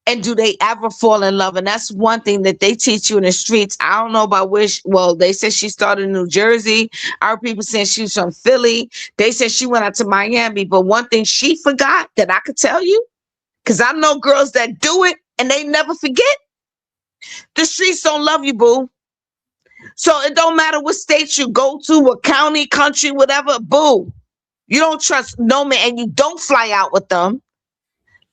And do they ever fall in love? And that's one thing that they teach you in the streets. I don't know about they said she started in New Jersey. Our people saying she's from Philly. They said she went out to Miami. But one thing she forgot that I could tell you, because I know girls that do it and they never forget. The streets don't love you, boo. So it don't matter what state you go to, what county, country, whatever, boo. You don't trust no man, and you don't fly out with them.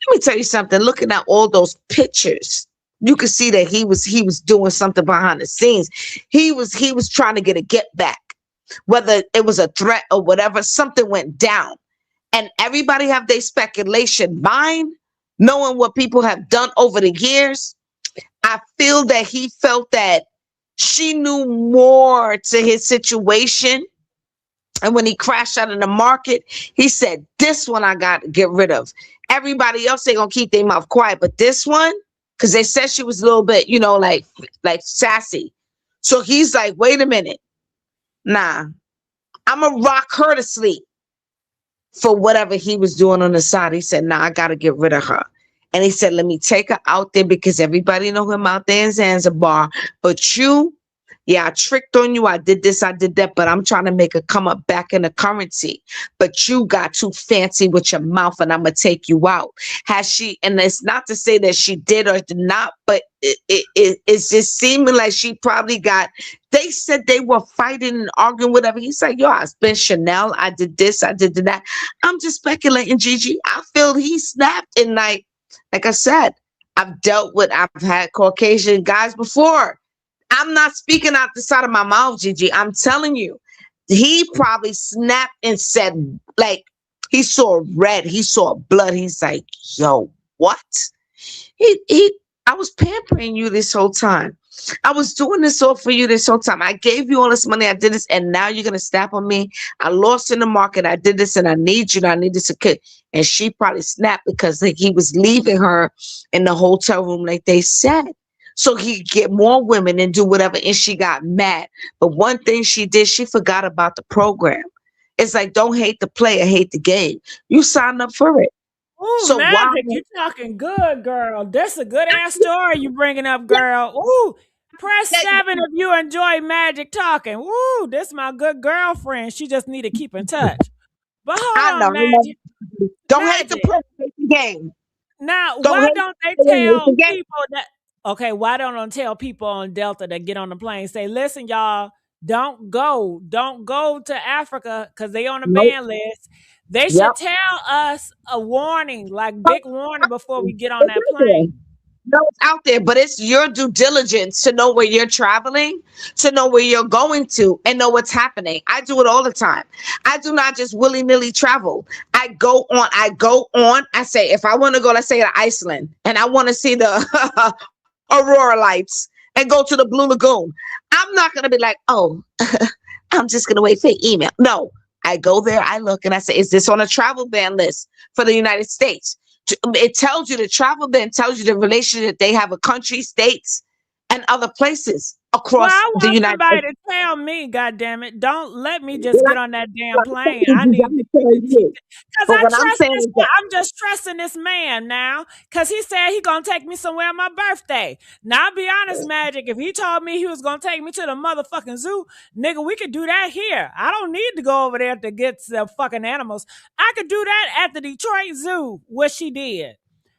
Let me tell you something. Looking at all those pictures, you can see that he was doing something behind the scenes. He was trying to get back, whether it was a threat or whatever. Something went down, and everybody have their speculation. Mine, knowing what people have done over the years, I feel that he felt that she knew more to his situation. And when he crashed out in the market, he said, this one I got to get rid of. Everybody else, they going to keep their mouth quiet. But this one, because they said she was a little bit, like sassy. So he's like, wait a minute. Nah, I'm going to rock her to sleep for whatever he was doing on the side. He said, nah, I got to get rid of her. And he said, let me take her out there, because everybody know him out there in Zanzibar. But I tricked on you. I did this, I did that, but I'm trying to make her come up back in the currency. But you got too fancy with your mouth, and I'm going to take you out. And it's not to say that she did or did not, but it's just seeming like she probably they said they were fighting and arguing, whatever. He's like, yo, I spent Chanel. I did this, I did that. I'm just speculating, Gigi. I feel he snapped, and like I said, I've had Caucasian guys before. I'm not speaking out the side of my mouth, Gigi. I'm telling you, he probably snapped and said, like, he saw red, he saw blood. He's like, yo, what? I was pampering you this whole time. I was doing this all for you this whole time. I gave you all this money. I did this, and now you're gonna snap on me. I lost in the market. I did this, and I need you. And I need this kid. And she probably snapped because like he was leaving her in the hotel room, like they said, so he could get more women and do whatever. And she got mad. But one thing she did, she forgot about the program. It's like, don't hate the player, hate the game. You signed up for it. Ooh, So why? Magic, you talking good, girl. That's a good ass story you bringing up, girl. Ooh, press 7 if you enjoy Magic talking. Ooh, this my good girlfriend. She just need to keep in touch. But hold on, Magic. Don't hate the player, hate the game. Now, Don't why hate don't they the player, hate tell the game. people that? Okay, why don't they tell people on Delta that get on the plane, say, listen, y'all, don't go to Africa because they on the Nope. ban list. They should Yep. tell us a warning, like big warning before we get on It's that out there. plane. No, it's out there, but it's your due diligence to know where you're traveling, to know where you're going to, and know what's happening. I do it all the time. I do not just willy-nilly travel. I go on. I say, if I want to go, let's say to Iceland, and I want to see the aurora lights and go to the Blue Lagoon, I'm not going to be like, oh, I'm just going to wait for an email. No, I go there, I look, and I say, is this on a travel ban list for the United States? It tells you the travel ban, tells you the relationship they have with countries, states, and other places across Well, I the want United somebody States. to tell me, goddammit. Don't let me just get on that damn plane. I I'm need telling you. because But I what I'm trust saying this. is that, I'm just trusting this man now because he said he gonna take me somewhere on my birthday. Now, I'll be honest, Magic. If he told me he was gonna take me to the motherfucking zoo, nigga, we could do that here. I don't need to go over there to get the fucking animals. I could do that at the Detroit Zoo, what she did.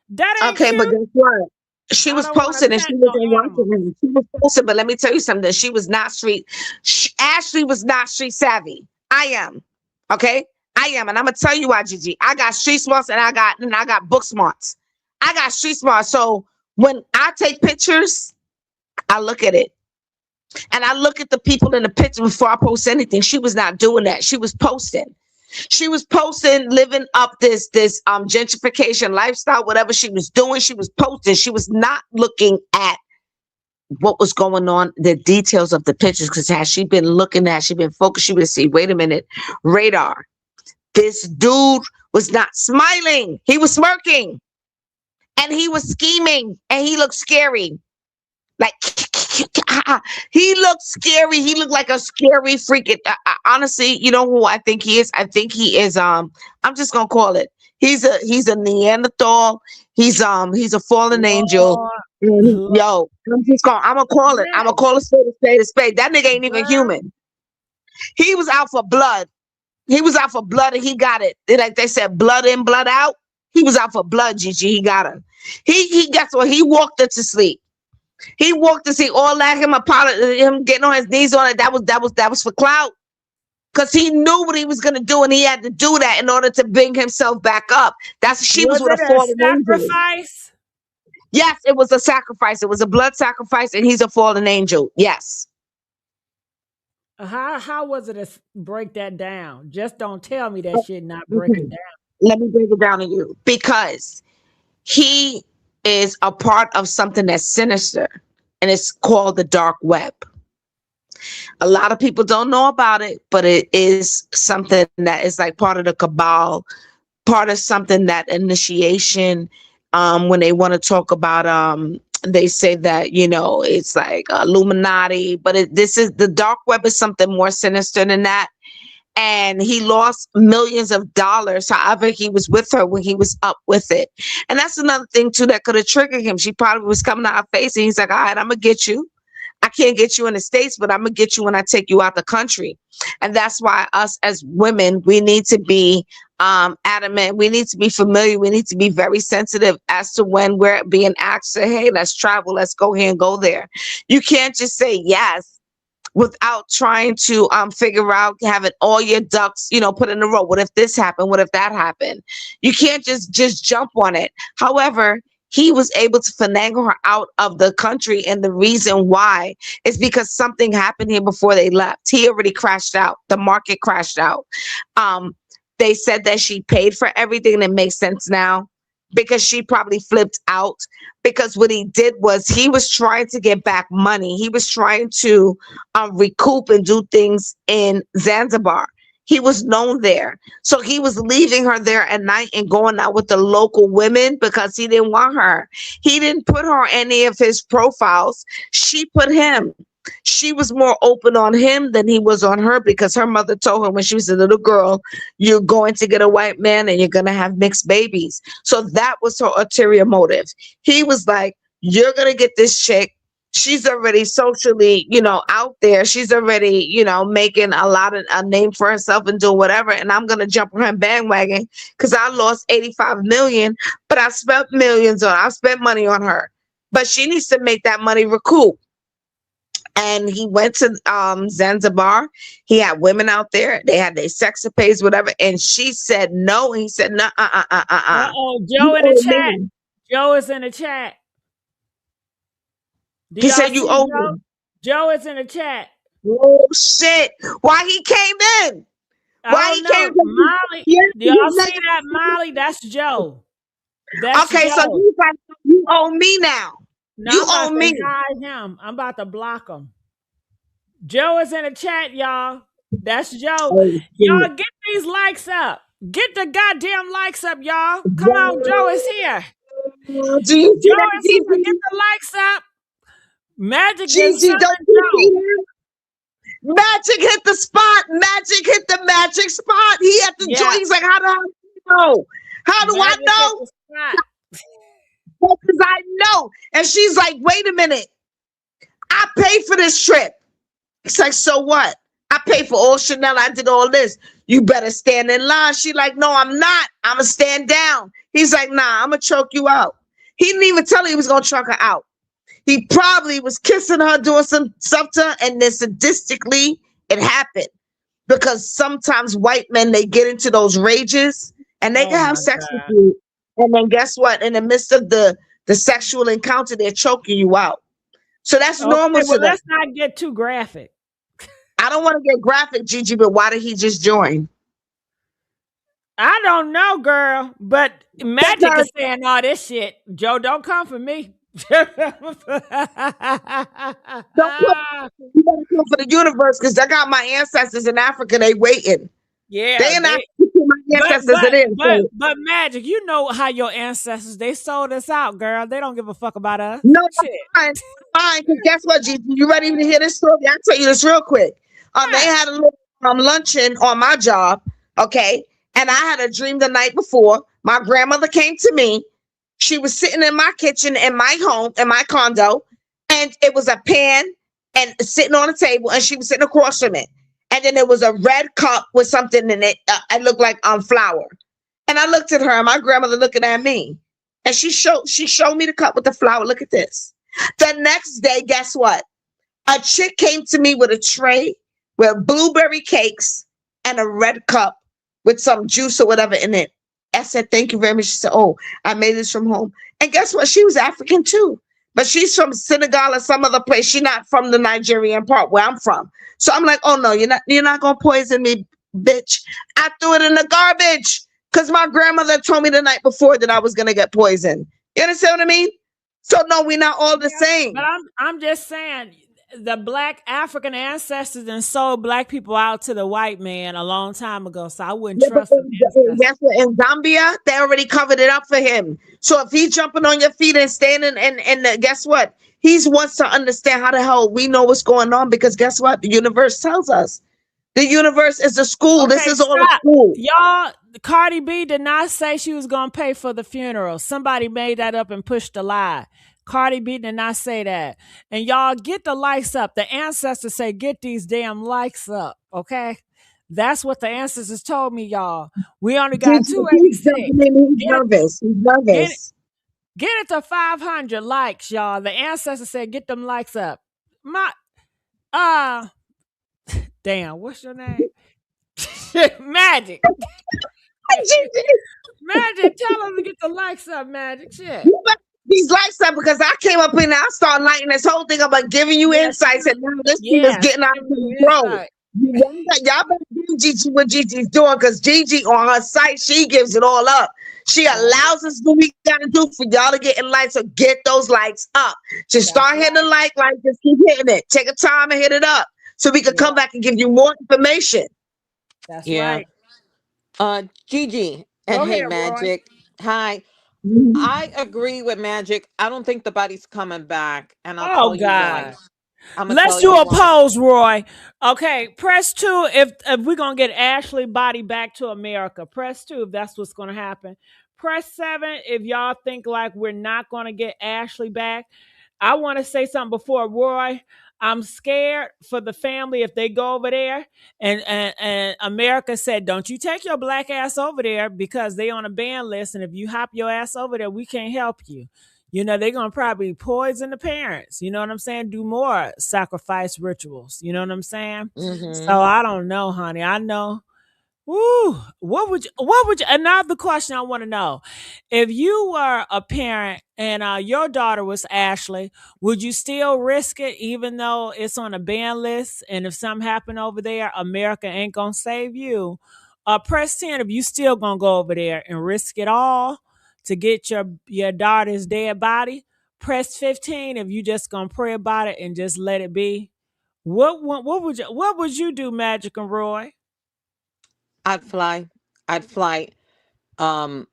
That ain't okay, but cute. guess what? She I was don't want to posted and pet she was no in animals. Washington. She was posted, but let me tell you something. She was not street. Ashley was not street savvy. I am. Okay? I am. And I'm gonna tell you why, Gigi. I got street smarts and I got book smarts. I got street smarts. So when I take pictures, I look at it. And I look at the people in the picture before I post anything. She was not doing that. She was posting. She was posting, living up this gentrification lifestyle, whatever she was doing. She was posting. She was not looking at what was going on, the details of the pictures. Because had she been looking at, she been focused, she would see, wait a minute, radar. This dude was not smiling. He was smirking. And he was scheming. And he looked scary. Like, he looked scary. He looked like a scary freaking. Honestly, you know who I think he is? I think he is. I'm just gonna call it. He's a Neanderthal. He's a fallen angel. Lord, Yo, I'm gonna call it. I'm gonna call a spade. That nigga ain't even girl. human. He was out for blood. He was out for blood, and he got it. Like they said, blood in, blood out. He was out for blood, Gigi. He got her. He guess what? He walked her to sleep. He walked to see all that, him getting on his knees on it. That was for clout. Because he knew what he was gonna do, and he had to do that in order to bring himself back up. She was with a it fallen angel. sacrifice? Yes, it was a sacrifice. It was a blood sacrifice, and he's a fallen angel. Yes. How was it to break that down? Just don't tell me that shit not breaking down. Let me break it down to you. Because he is a part of something that's sinister, and it's called the dark web. A lot of people don't know about it, but it is something that is like part of the cabal, part of something that initiation. When they want to talk about, they say that, it's like Illuminati, but this is the dark web is something more sinister than that. And he lost millions of dollars. However, he was with her when he was up with it. And that's another thing too that could have triggered him. She probably was coming out her face, and he's like, all right, I'm gonna get you. I can't get you in the States, but I'm gonna get you when I take you out the country. And that's why us as women, we need to be adamant. We need to be familiar. We need to be very sensitive as to when we're being asked to, hey, let's travel, let's go here and go there. You can't just say yes without trying to figure out, having all your ducks, put in a row. What if this happened? What if that happened? You can't just jump on it. However, he was able to finagle her out of the country. And the reason why is because something happened here before they left. He already crashed out. The market crashed out. They said that she paid for everything, and it makes sense now because she probably flipped out, because what he did was he was trying to get back money. He was trying to recoup and do things in Zanzibar. He was known there. So he was leaving her there at night and going out with the local women because he didn't want her. He didn't put her on any of his profiles. She put him. She was more open on him than he was on her, because her mother told her when she was a little girl, you're going to get a white man and you're going to have mixed babies. So that was her ulterior motive. He was like, you're going to get this chick. She's already socially, out there. She's already, making a name for herself and doing whatever. And I'm going to jump on her bandwagon because I lost 85 million, but I spent money on her. But she needs to make that money recoup. And he went to Zanzibar. He had women out there. They had their sex appeals, whatever. And she said no. And he said, no, Joe in the chat. Joe is in the chat. He said, you owe me. Joe is in the chat. Oh, shit. Why he came in? Why he came in? Molly. Do y'all see that, Molly? That's Joe. Okay, Joe. So he's like, you owe me now. No, you owe me. Him. I'm about to block him. Joe is in the chat, y'all. That's Joe. Oh, y'all get these likes up. Get the goddamn likes up, y'all. Come on, Joe is here. Do you see Joe is here. Get the likes up. Magic is Gigi, don't you see him? Magic hit the spot. Magic hit the magic spot. He had to join. He's like, how do I know? How do I know? Because I know. And she's like, wait a minute. I paid for this trip. It's like, so what? I paid for all Chanel. I did all this. You better stand in line. She like, no, I'm not. I'm going to stand down. He's like, nah, I'm going to choke you out. He didn't even tell her he was going to choke her out. He probably was kissing her, doing some stuff to her, and then sadistically it happened. Because sometimes white men, they get into those rages and they can have sex with you. And then guess what? In the midst of the sexual encounter, they're choking you out. So that's normal to them. Let's not get too graphic. I don't want to get graphic, Gigi, but why did he just join? I don't know, girl. But Magic is saying all this shit. Joe, don't come for me. You better come for the universe, because I got my ancestors in Africa. They waiting. Yeah, they in Africa. My ancestors but Magic, you know how your ancestors, they sold us out, girl. They don't give a fuck about us. No, fine. Because guess what, Gigi? You ready to hear this story? I'll tell you this real quick. They had a little luncheon on my job, okay? And I had a dream the night before. My grandmother came to me. She was sitting in my kitchen in my home, in my condo, and it was a pan and sitting on a table, and she was sitting across from it. And then there was a red cup with something in it. It looked like flour. And I looked at her, and my grandmother looking at me. And she showed me the cup with the flour. Look at this. The next day, guess what? A chick came to me with a tray with blueberry cakes and a red cup with some juice or whatever in it. I said, thank you very much. She said, oh, I made this from home. And guess what? She was African too. But she's from Senegal or some other place. She's not from the Nigerian part where I'm from. So I'm like, oh no, you're not gonna poison me, bitch. I threw it in the garbage because my grandmother told me the night before that I was gonna get poisoned. You understand what I mean? So no, we're not all the same. But I'm just saying, the black African ancestors and sold black people out to the white man a long time ago. So I wouldn't trust them. Yes, in Zambia, they already covered it up for him. So if he's jumping on your feet and standing and guess what? He wants to understand how the hell we know what's going on, because guess what? The universe tells us. The universe is a school. Okay, this is all a school. Y'all, Cardi B did not say she was going to pay for the funeral. Somebody made that up and pushed the lie. Cardi B did not say that. And y'all get the likes up. The ancestors say, get these damn likes up. Okay? That's what the ancestors told me, y'all. We only got 286. He's nervous. He's nervous. Get it to 500 likes, y'all. The ancestors said, get them likes up. Damn, what's your name? Magic. Magic, tell them to get the likes up, Magic. Shit. these lights up because I came up in and I started lighting this whole thing up, like giving you Yes, insights, and now this thing is yes. getting out Give of me control. insight. Y'all better give Gigi what Gigi's doing, because Gigi on her site, she gives it all up. She That's allows us what we gotta do for y'all to get in lights. So get those lights up. Just that's start hitting the right. like, just keep hitting it. Take a time and hit it up so we can Yeah, come back and give you more information. that's Yeah. right. Gigi and Go hey, ahead, Roy. Magic. Hi. Mhm. I agree with Magic. I don't think the body's coming back, and I'll Oh tell you why. God. I'm gonna Let's tell do you a why. pose, Roy. Okay, press two if we're gonna get Ashley body back to America. Press two if that's what's gonna happen. Press seven if y'all think like we're not gonna get Ashley back. I want to say something before Roy. I'm scared for the family if they go over there and America said, don't you take your black ass over there because they on a ban list, and if you hop your ass over there, we can't help you. You know, they're gonna probably poison the parents. You know what I'm saying? Do more sacrifice rituals. You know what I'm saying? Mm-hmm. So I don't know, honey. I know. Woo. What would you another question I want to know. If you were a parent and your daughter was Ashley, would you still risk it even though it's on a ban list? And if something happened over there, America ain't gonna save you. Press 10 if you still gonna go over there and risk it all to get your daughter's dead body. Press 15 if you just gonna pray about it and just let it be. What would you do, Magic and Roy? I'd fly. I'd fly. Um,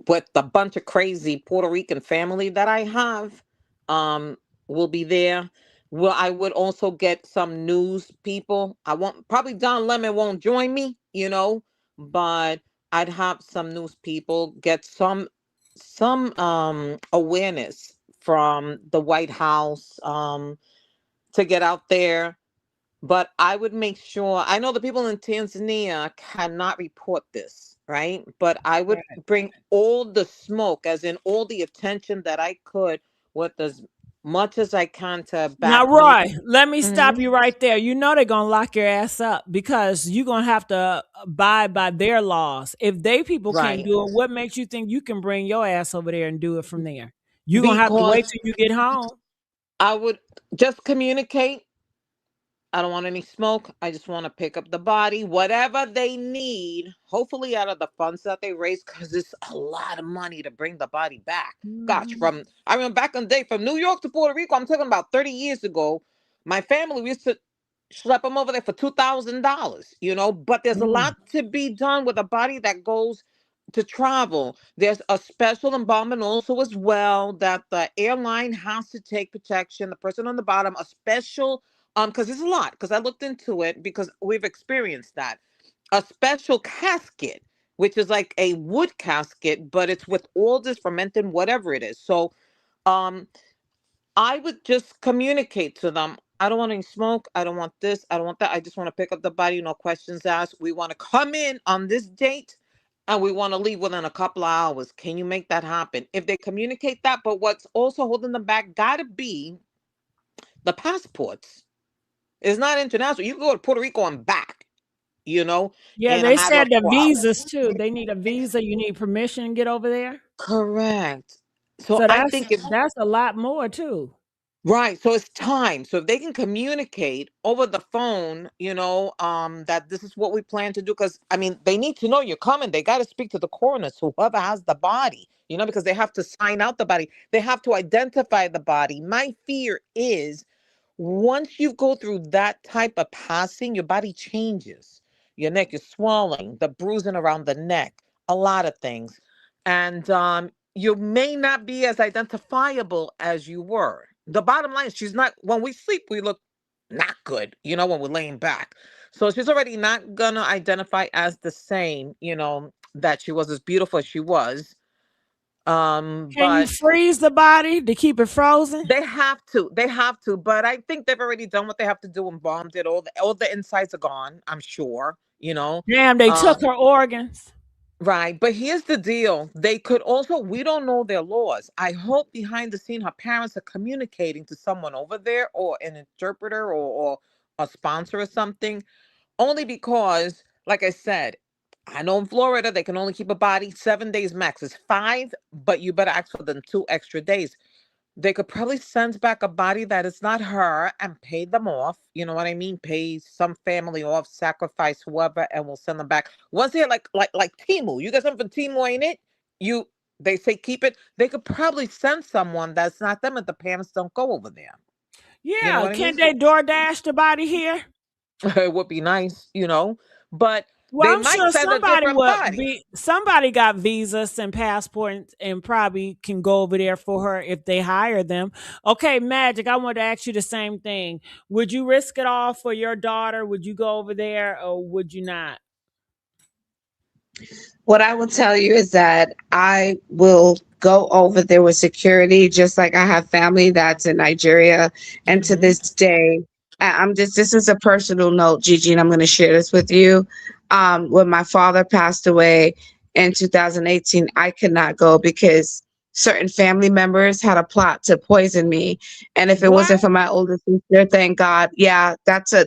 with a bunch of crazy Puerto Rican family that I have, um, will be there. Well, I would also get some news people. I won't probably Don Lemon won't join me, but I'd have some news people get some awareness from the White House to get out there. But I would make sure, I know the people in Tanzania cannot report this, right? But I would bring all the smoke, as in all the attention that I could, with as much as I can to Now, back me. Roy, let me Hmm. stop you right there. You know they're gonna lock your ass up because you're gonna have to abide by their laws. If they people can't Right. do it, what makes you think you can bring your ass over there and do it from there? You're gonna have to wait Because till you get home. I would just communicate. I don't want any smoke. I just want to pick up the body, whatever they need, hopefully out of the funds that they raise, because it's a lot of money to bring the body back. Gosh, Mhm. I remember back in the day, from New York to Puerto Rico, I'm talking about 30 years ago, my family, we used to schlep them over there for $2,000, but there's a Mm. lot to be done with a body that goes to travel. There's a special embalming also as well that the airline has to take protection. The person on the bottom, a special because it's a lot. Because I looked into it because we've experienced that. A special casket, which is like a wood casket, but it's with all this fermented whatever it is. So, um, I would just communicate to them. I don't want any smoke. I don't want this. I don't want that. I just want to pick up the body. No questions asked. We want to come in on this date and we want to leave within a couple of hours. Can you make that happen? If they communicate that, but what's also holding them back gotta be the passports. It's not international. You can go to Puerto Rico and back, you know, Yeah, in a they matter said of the 4 hours. visas too. They need a visa. You need permission to get over there. Correct. So So I that's think if that's a lot more too. right, so it's time. So if they can communicate over the phone, that this is what we plan to do, because I mean, they need to know you're coming. They got to speak to the coroners, whoever has the body, because they have to sign out the body. They have to identify the body. My fear is once you go through that type of passing, your body changes. Your neck is swelling, the bruising around the neck, a lot of things. And you may not be as identifiable as you were. The bottom line is she's not, when we sleep, we look not good, when we're laying back. So she's already not gonna identify as the same, that she was as beautiful as she was. Can you But freeze the body to keep it frozen? they have to, but I think they've already done what they have to do and bombed it. All the insides are gone, I'm sure, Damn, they took um her organs. right. But here's the deal, they could also, we don't know their laws. I hope behind the scene her parents are communicating to someone over there, or an interpreter, or a sponsor or something, only because, like I said, I know in Florida they can only keep a body 7 days max. It's 5, but you better ask for them 2 extra days. They could probably send back a body that is not her and pay them off. You know what I mean? Pay some family off, sacrifice whoever, and we'll send them back. Once they're like Timu. You got something for Timu, ain't it? They say keep it. They could probably send someone that's not them, and the parents don't go over there. You know Yeah, what I mean? can they DoorDash the body here? It would be nice, but Well, they I'm might sure send a different body. somebody got visas and passports and probably can go over there for her if they hire them. Okay, Magic, I want to ask you the same thing. Would you risk it all for your daughter? Would you go over there or would you not? What I will tell you is that I will go over there with security, just like I have family that's in Nigeria. And to Hmm. this day, this is a personal note, Gigi, and I'm going to share this with you. When my father passed away in 2018, I could not go because certain family members had a plot to poison me. And if it wasn't What? for my older sister, thank God. Yeah,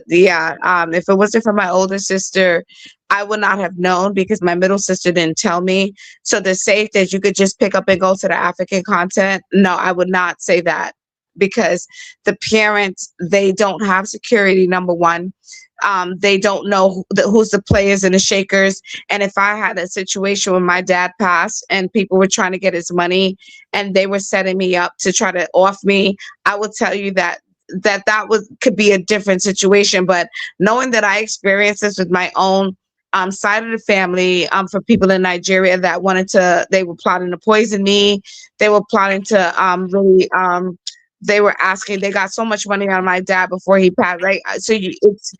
yeah. If it wasn't for my older sister, I would not have known because my middle sister didn't tell me. So the safe that you could just pick up and go to the African content, no, I would not say that because the parents, they don't have security, number one. They don't know who's the players and the shakers. And if I had a situation when my dad passed and people were trying to get his money and they were setting me up to try to off me, I would tell you that could be a different situation. But knowing that I experienced this with my own side of the family, for people in Nigeria that they were plotting to poison me. They were plotting to they were asking, they got so much money out of my dad before he passed. Right. It's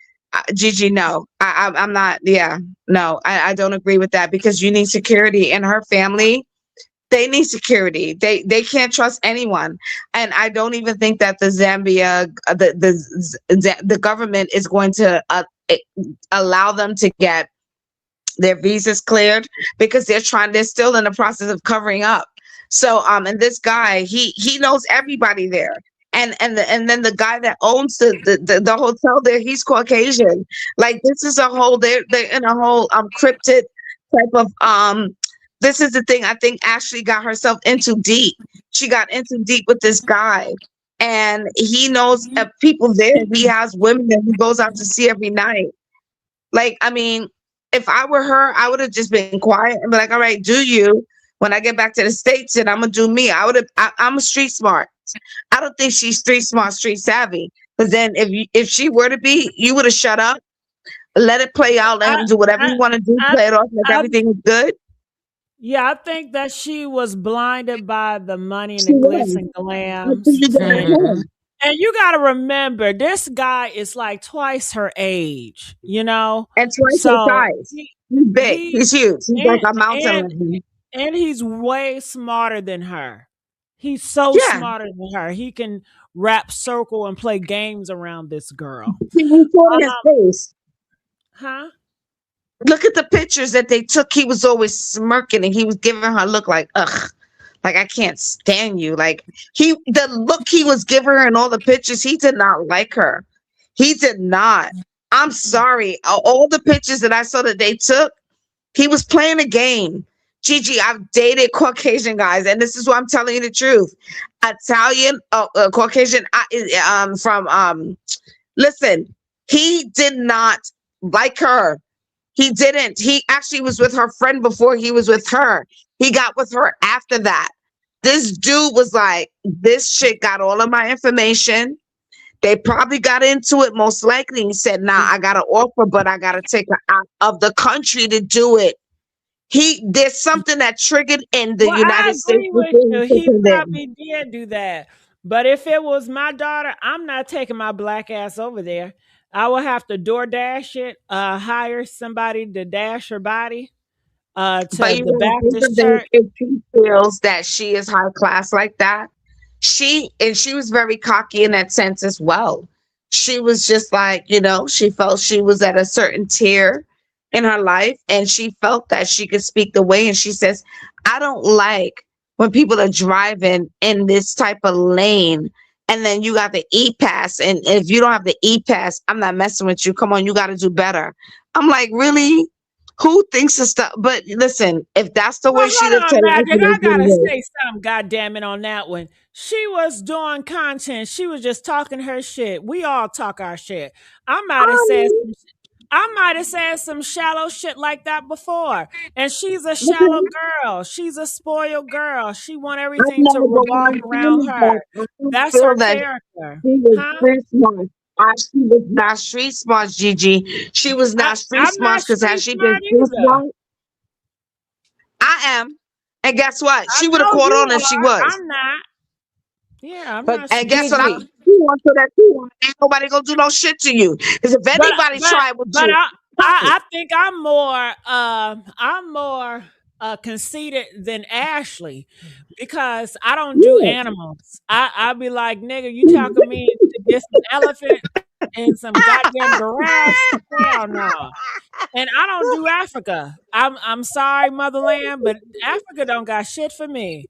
Gigi, no, I'm not. Yeah, no, I don't agree with that because you need security in her family. They need security. They can't trust anyone, and I don't even think that the Zambia, the government is going to allow them to get their visas cleared because they're still in the process of covering up. So and this guy, he knows everybody there. And then the guy that owns the hotel there, he's Caucasian. Like this is a whole they're in a whole cryptid type of this is the thing I think Ashley got herself into deep. She got into deep with this guy and he knows people there. He has women that he goes out to see every night. Like, I mean, if I were her, I would have just been quiet and be like, all right, do you? When I get back to the States and I'm gonna do me. I'm a street smart. I don't think she's street smart, street savvy. Because then if she were to be, you would have shut up, let it play out, let I, him do whatever I, he want to do, I, play it off like I, everything is good. yeah, I think that she was blinded by the money and She the glitz was. and Until glams. you get And home. and you got to remember, this guy is like twice her age, you know? And twice her So size. He's big. he He's huge. He's like and a mountain and lion. and he's way smarter than her. He's so Yeah. smarter than her. He can rap circle and play games around this girl. He saw his Um, face. huh? Look at the pictures that they took. He was always smirking and he was giving her a look like, ugh, like I can't stand you. Like the look he was giving her in all the pictures, he did not like her. He did not. I'm sorry. All the pictures that I saw that they took, he was playing a game. Gigi, I've dated Caucasian guys, and this is what I'm telling you the truth. Italian, Caucasian, listen, he did not like her. He didn't. He actually was with her friend before he was with her. He got with her after that. This dude was like, this chick got all of my information. They probably got into it most likely. He said, nah, I got an offer, but I got to take her out of the country to do it. There's something that triggered in the Well, I United States agree with before he you. took He her there. probably did do that. But if it was my daughter, I'm not taking my black ass over there. I will have to door dash it, hire somebody to dash her body But to you the gotta think of Baptist this, church. if she feels that she is high class like that, she was very cocky in that sense as well. She was just like, she felt she was at a certain tier in her life and she felt that she could speak the way. And she says, I don't like when people are driving in this type of lane and then you got the e-pass. And if you don't have the e-pass, I'm not messing with you. Come on, you got to do better. I'm like, really? Who thinks of stuff? But listen, if that's the Well, way she hold lived on, her life, Magic. it I is what gotta it is. say something, goddamn it, on that one. She was doing content. She was just talking her shit. We all talk our shit. I might have said Um, some, I might have said some shallow shit like that before. And she's a shallow okay. girl. She's a spoiled girl. She want I everything to know, but what revolve I'm around saying is her. that I don't That's her feel that character, she was huh? street smart. She was not street smart, Gigi. She was not street I'm smart not because had street she been smart street either. smart, I am. And guess what? I She would have know caught you on if she are. was. I'm not. Yeah, I'm But not And street guess what? I'm Gigi, smart. you want so that you want. Ain't nobody gonna do no shit to you. Because if but anybody but try with but you, I fuck it. I, I think I'm more conceited than Ashley because I don't do Yeah. animals. I be like, nigga, you talking me to get some elephant and some goddamn giraffes? Hell no. And I don't do Africa. I'm sorry, motherland, but Africa don't got shit for me.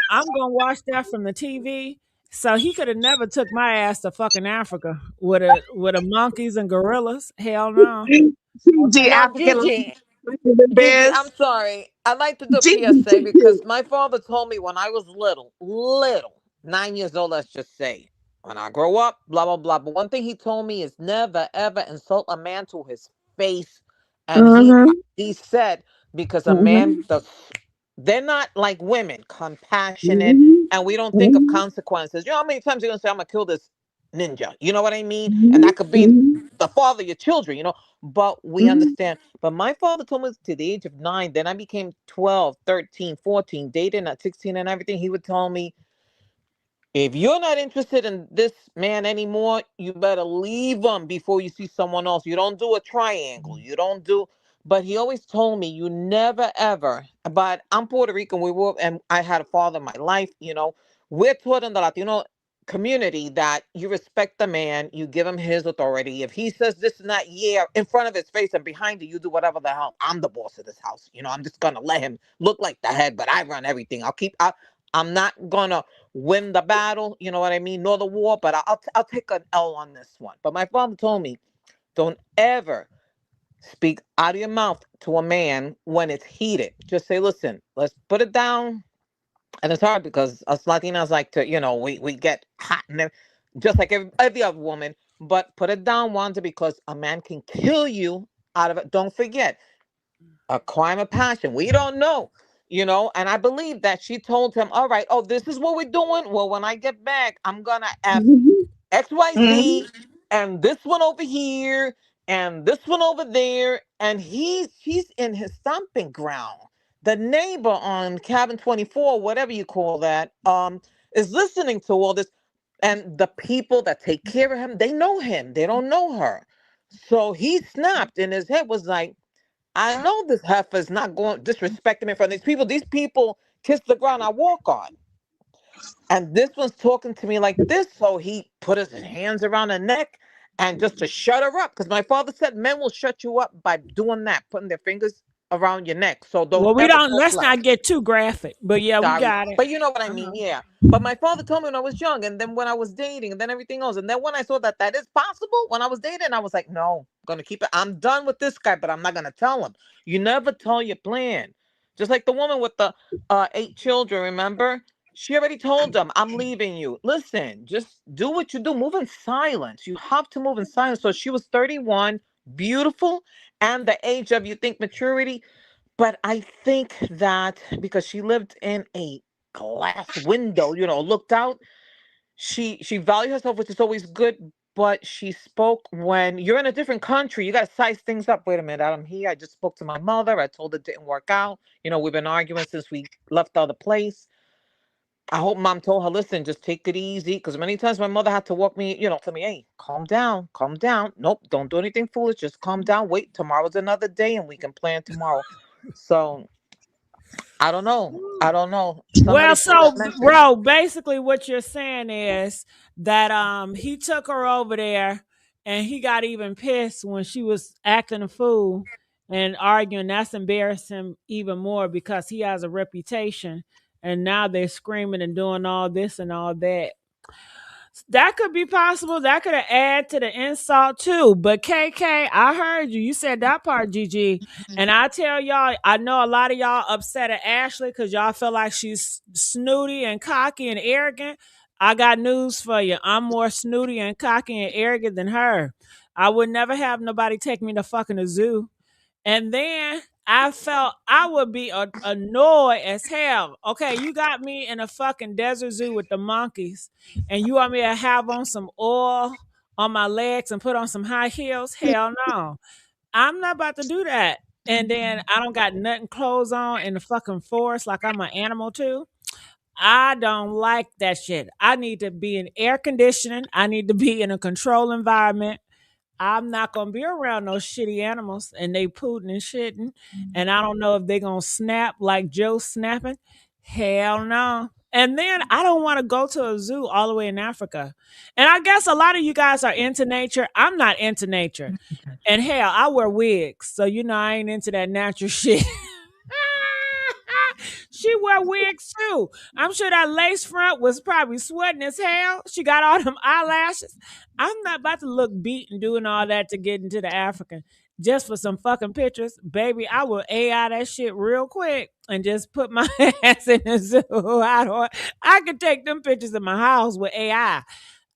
I'm gonna watch that from the TV. So he could have never took my ass to fucking Africa with a monkeys and gorillas. Hell no. Gigi, now African Gigi, Gigi, I'm bears. sorry. I like to do Gigi, PSA because Gigi. my father told me when I was little, 9 years old, let's just say, when I grow up, blah, blah, blah. But one thing he told me is never, ever insult a man to his face. And Mm-hmm. he said, because a man Mm-hmm. does, they're not like women, compassionate, Mm-hmm. and we don't think of Mm-hmm. consequences. You know how many times you're going to say, I'm going to kill this ninja? You know what I mean? And Mm-hmm. that could be the father of your children, but we Mm-hmm. understand. But my father told me to the age of 9, then I became 12, 13, 14, dating at 16 and everything. He would tell me, if you're not interested in this man anymore, you better leave him before you see someone else. You don't do a triangle. You don't do. But he always told me, you never ever. But I'm Puerto Rican. And I had a father in my life. We're taught in the Latino community that you respect the man, you give him his authority. If he says this and that, yeah, in front of his face and behind you, you do whatever the hell. I'm the boss of this house. I'm just gonna let him look like the head, but I run everything. I'm not gonna win the battle, you know what I mean, nor the war, but I'll take an L on this one. But my father told me, don't ever speak out of your mouth to a man when it's heated. Just say, listen, let's put it down. And it's hard because us Latinas like to, we get hot and just like every other woman, but put it down, Wanda, because a man can kill you out of it. Don't forget, a crime of passion. We don't know, and I believe that she told him, all right, oh, this is what we're doing. Well, when I get back, I'm gonna F Mm-hmm. XYZ and this one over here and this one over there. And he's in his stomping ground. The neighbor on cabin 24, whatever you call that, is listening to all this. And the people that take care of him, they know him. They don't know her. So he snapped in his head, was like, I know this heifer's not going disrespecting me in front of these people. These people kiss the ground I walk on. And this one's talking to me like this. So he put his hands around her neck and just to shut her up. Because my father said men will shut you up by doing that, putting their fingers around your neck. So don't Well, we ever don't. talk Let's less. not get too graphic, but yeah, we Sorry. got it. But you know what I mean? Uh-huh. Yeah. But my father told me when I was young, and then when I was dating, and then everything else. And then when I saw that that is possible, when I was dating, I was like, no, I'm going to keep it. I'm done with this guy, but I'm not going to tell him. You never tell your plan. Just like the woman with the 8 children, remember? She already told them, I'm leaving you. Listen, just do what you do. Move in silence. You have to move in silence. So she was 31, beautiful, and the age of, you think, maturity. But I think that because she lived in a glass window, looked out, she valued herself, which is always good. But she spoke when you're in a different country, you got to size things up. Wait a minute, I'm here. I just spoke to my mother. I told her it didn't work out. We've been arguing since we left the other place. I hope mom told her, listen, just take it easy. Because many times my mother had to walk me, tell me, hey, calm down, calm down. Nope, don't do anything foolish. Just calm down. Wait, tomorrow's another day and we can plan tomorrow. So I don't know. I don't know. Well, Somebody should so have mentioned. bro, basically what you're saying is that he took her over there and he got even pissed when she was acting a fool and arguing. That's embarrassed him even more because he has a reputation and now they're screaming and doing all this and all that. That could be possible. That could add to the insult too. But KK, I heard you. You said that part, GG. And I tell y'all, I know a lot of y'all upset at Ashley because y'all feel like she's snooty and cocky and arrogant. I got news for you. I'm more snooty and cocky and arrogant than her. I would never have nobody take me to fucking a zoo. And then I felt I would be annoyed as hell. Okay, you got me in a fucking desert zoo with the monkeys, and you want me to have on some oil on my legs and put on some high heels? Hell no. I'm not about to do that. And then I don't got nothing clothes on in the fucking forest like I'm an animal too. I don't like that shit. I need to be in air conditioning. I need to be in a controlled environment. I'm not gonna be around those shitty animals and they pooting and shitting. And I don't know if they gonna snap like Joe snapping. Hell no. And then I don't want to go to a zoo all the way in Africa. And I guess a lot of you guys are into nature. I'm not into nature. And hell, I wear wigs. So you know I ain't into that natural shit. She wear wigs too. I'm sure that lace front was probably sweating as hell. She got all them eyelashes. I'm not about to look beat and doing all that to get into the African just for some fucking pictures. Baby, I will AI that shit real quick and just put my ass in the zoo. I could take them pictures in my house with AI.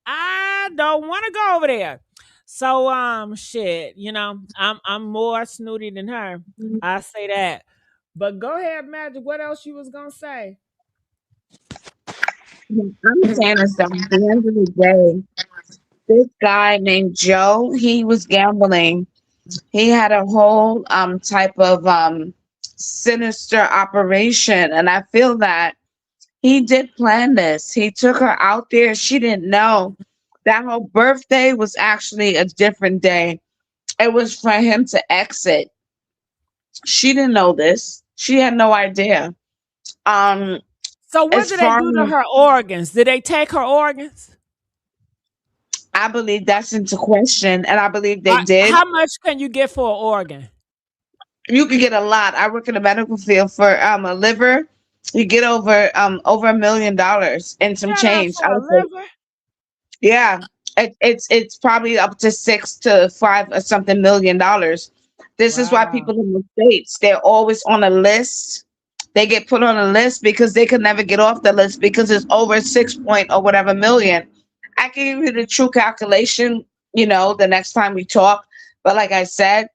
I don't want to go over there. So shit, you know, I'm more snooty than her. I say that. But go ahead, Magic. What else you was gonna say? I'm saying is that at the end of the day, this guy named Joe, he was gambling. He had a whole type of sinister operation, and I feel that he did plan this. He took her out there. She didn't know that her birthday was actually a different day. It was for him to exit. She didn't know this. She had no idea. Um, So what as did they far do to as her organs? Did they take her organs? I believe that's into question, and I believe they did. How much can you get for an organ? You could get a lot. I work in the medical field for a liver. You get over $1 million and some Shut up change. for I a would say, liver. yeah, it's probably up to 6 to 5 or something $1 million. This is why Wow. people in the states they're always on a list. They get put on a list because they could never get off the list because it's over 6 point or whatever million. I can give you the true calculation, the next time we talk. But like I said,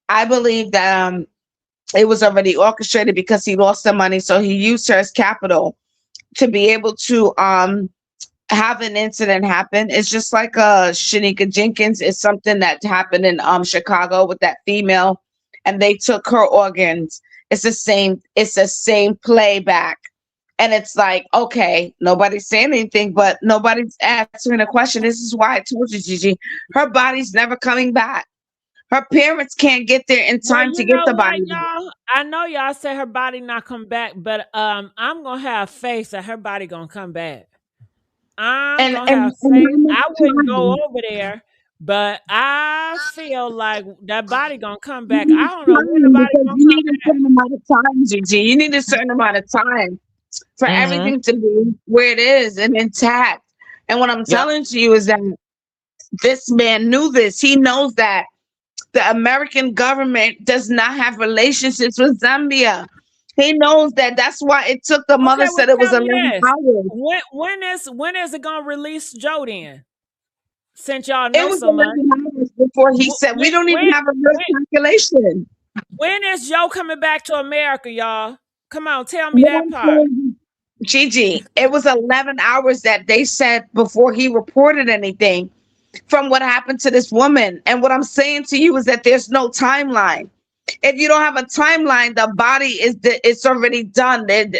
I believe that it was already orchestrated because he lost the money, so he used her as capital to be able to have an incident happen. It's just like Shanika Jenkins. It's something that happened in Chicago with that female, and they took her organs. It's the same. It's the same playback, and it's like, okay, nobody's saying anything, but nobody's answering the question. This is why I told you, Gigi, her body's never coming back. Her parents can't get there in Well, time to you get know the what, body back. y'all? I know y'all say her body not come back, but I'm gonna have faith that her body gonna come back. I'm And gonna and have and faith. how much I wouldn't go time? over there, but I feel like that body gonna come back. I You don't need know when the time body because gonna you come need a certain amount of time, Gigi. You need a certain amount of time for Mm-hmm. everything to be where it is and intact. And what I'm Yep. telling to you is that this man knew this. He knows that the American government does not have relationships with Zambia. He knows that. That's why it took the Okay, mother well said it was tell me 11 this. hours. When is it gonna release Joe then? Since y'all It know was so much. 11 hours before he Wh- said, we When don't even when have a real when calculation. when is Joe coming back to America, y'all? Come on, tell me What that I'm part. saying, Gigi, it was 11 hours that they said before he reported anything from what happened to this woman. And what I'm saying to you is that there's no timeline. If you don't have a timeline, the body it's already done. I They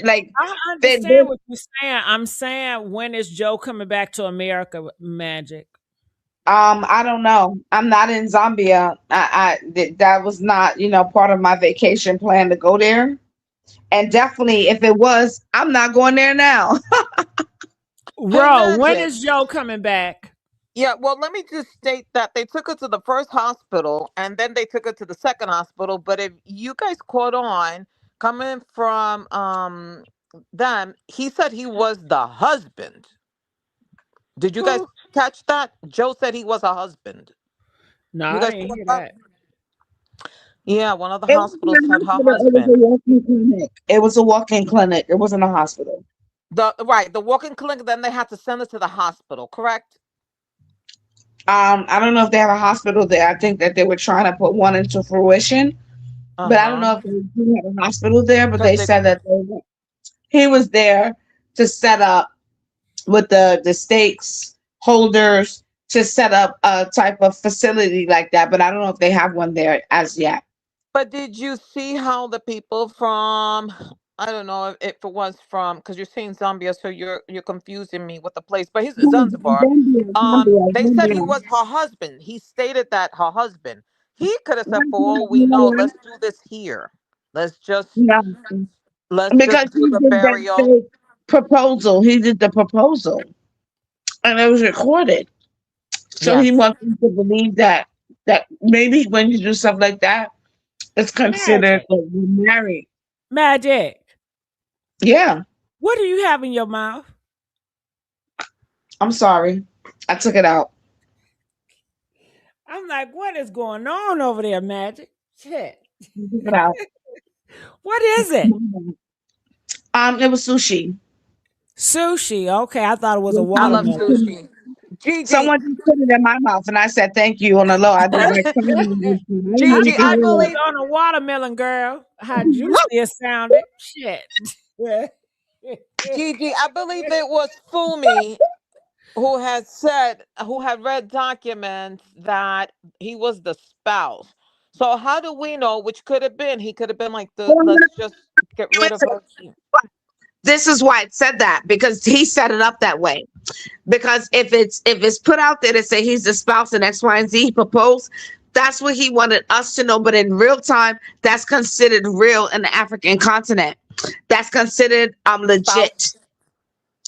understand what you're saying. I'm saying when is Joe coming back to America with Magic? I don't know. I'm not in Zambia. That was not, part of my vacation plan to go there. And definitely if it was, I'm not going there now. Hey, Bro, when Magic. is Joe coming back? Yeah, well, let me just state that they took her to the first hospital and then they took her to the second hospital. But if you guys caught on, coming from them, he said he was the husband. Did you guys? Who? catch that? Joe said he was a husband. No, You I guys didn't caught hear that? that. Yeah, one of the It wasn't hospitals a said her hospital. It was a husband. walk-in clinic. It was a walk-in clinic. It wasn't a hospital. The walk-in clinic. Then they had to send it to the hospital. Correct? I don't know if they have a hospital there. I think that they were trying to put one into fruition, Uh but I don't huh. know if they do have a hospital there. But Because they they said don't. that he was there to set up with the stakes holders to set up a type of facility like that. But I don't know if they have one there as yet. But did you see how the people from, I don't know if it was from, because you're saying Zambia, so you're confusing me with the place. But he's Zanzibar. Zambia, Zambia, They said he Zambia. was her husband. He stated that her husband. He could have said, for all we You know know, what? let's do this here. Let's just Yeah, let's just because do he the did that burial. fake proposal. He did the proposal, and it was recorded. So he Yes. wants them to believe that maybe when you do stuff like that, it's considered Magic. like you're married. Magic. Yeah, What do you have in your mouth? I'm sorry, I took it out. I'm like, what is going on over there, Magic? Shit. I took it out. What is it? It was sushi. Sushi. Okay, I thought it was a I love watermelon. sushi. Gigi. Someone just put it in my mouth, and I said thank you on the low. I did like 20 minutes. I didn't I even Gigi, get I thought it it was believe. in. on a watermelon, girl. How juicy it sounded. Shit. Gigi, I believe it was Fumi who had read documents that he was the spouse. So how do we know which could have been? He could have been like the let's just get rid of her. This is why it said that, because he set it up that way. Because if it's put out there to say he's the spouse and X, Y, and Z, he proposed, that's what he wanted us to know. But in real time, that's considered real in the African continent. That's considered Spouse, legit.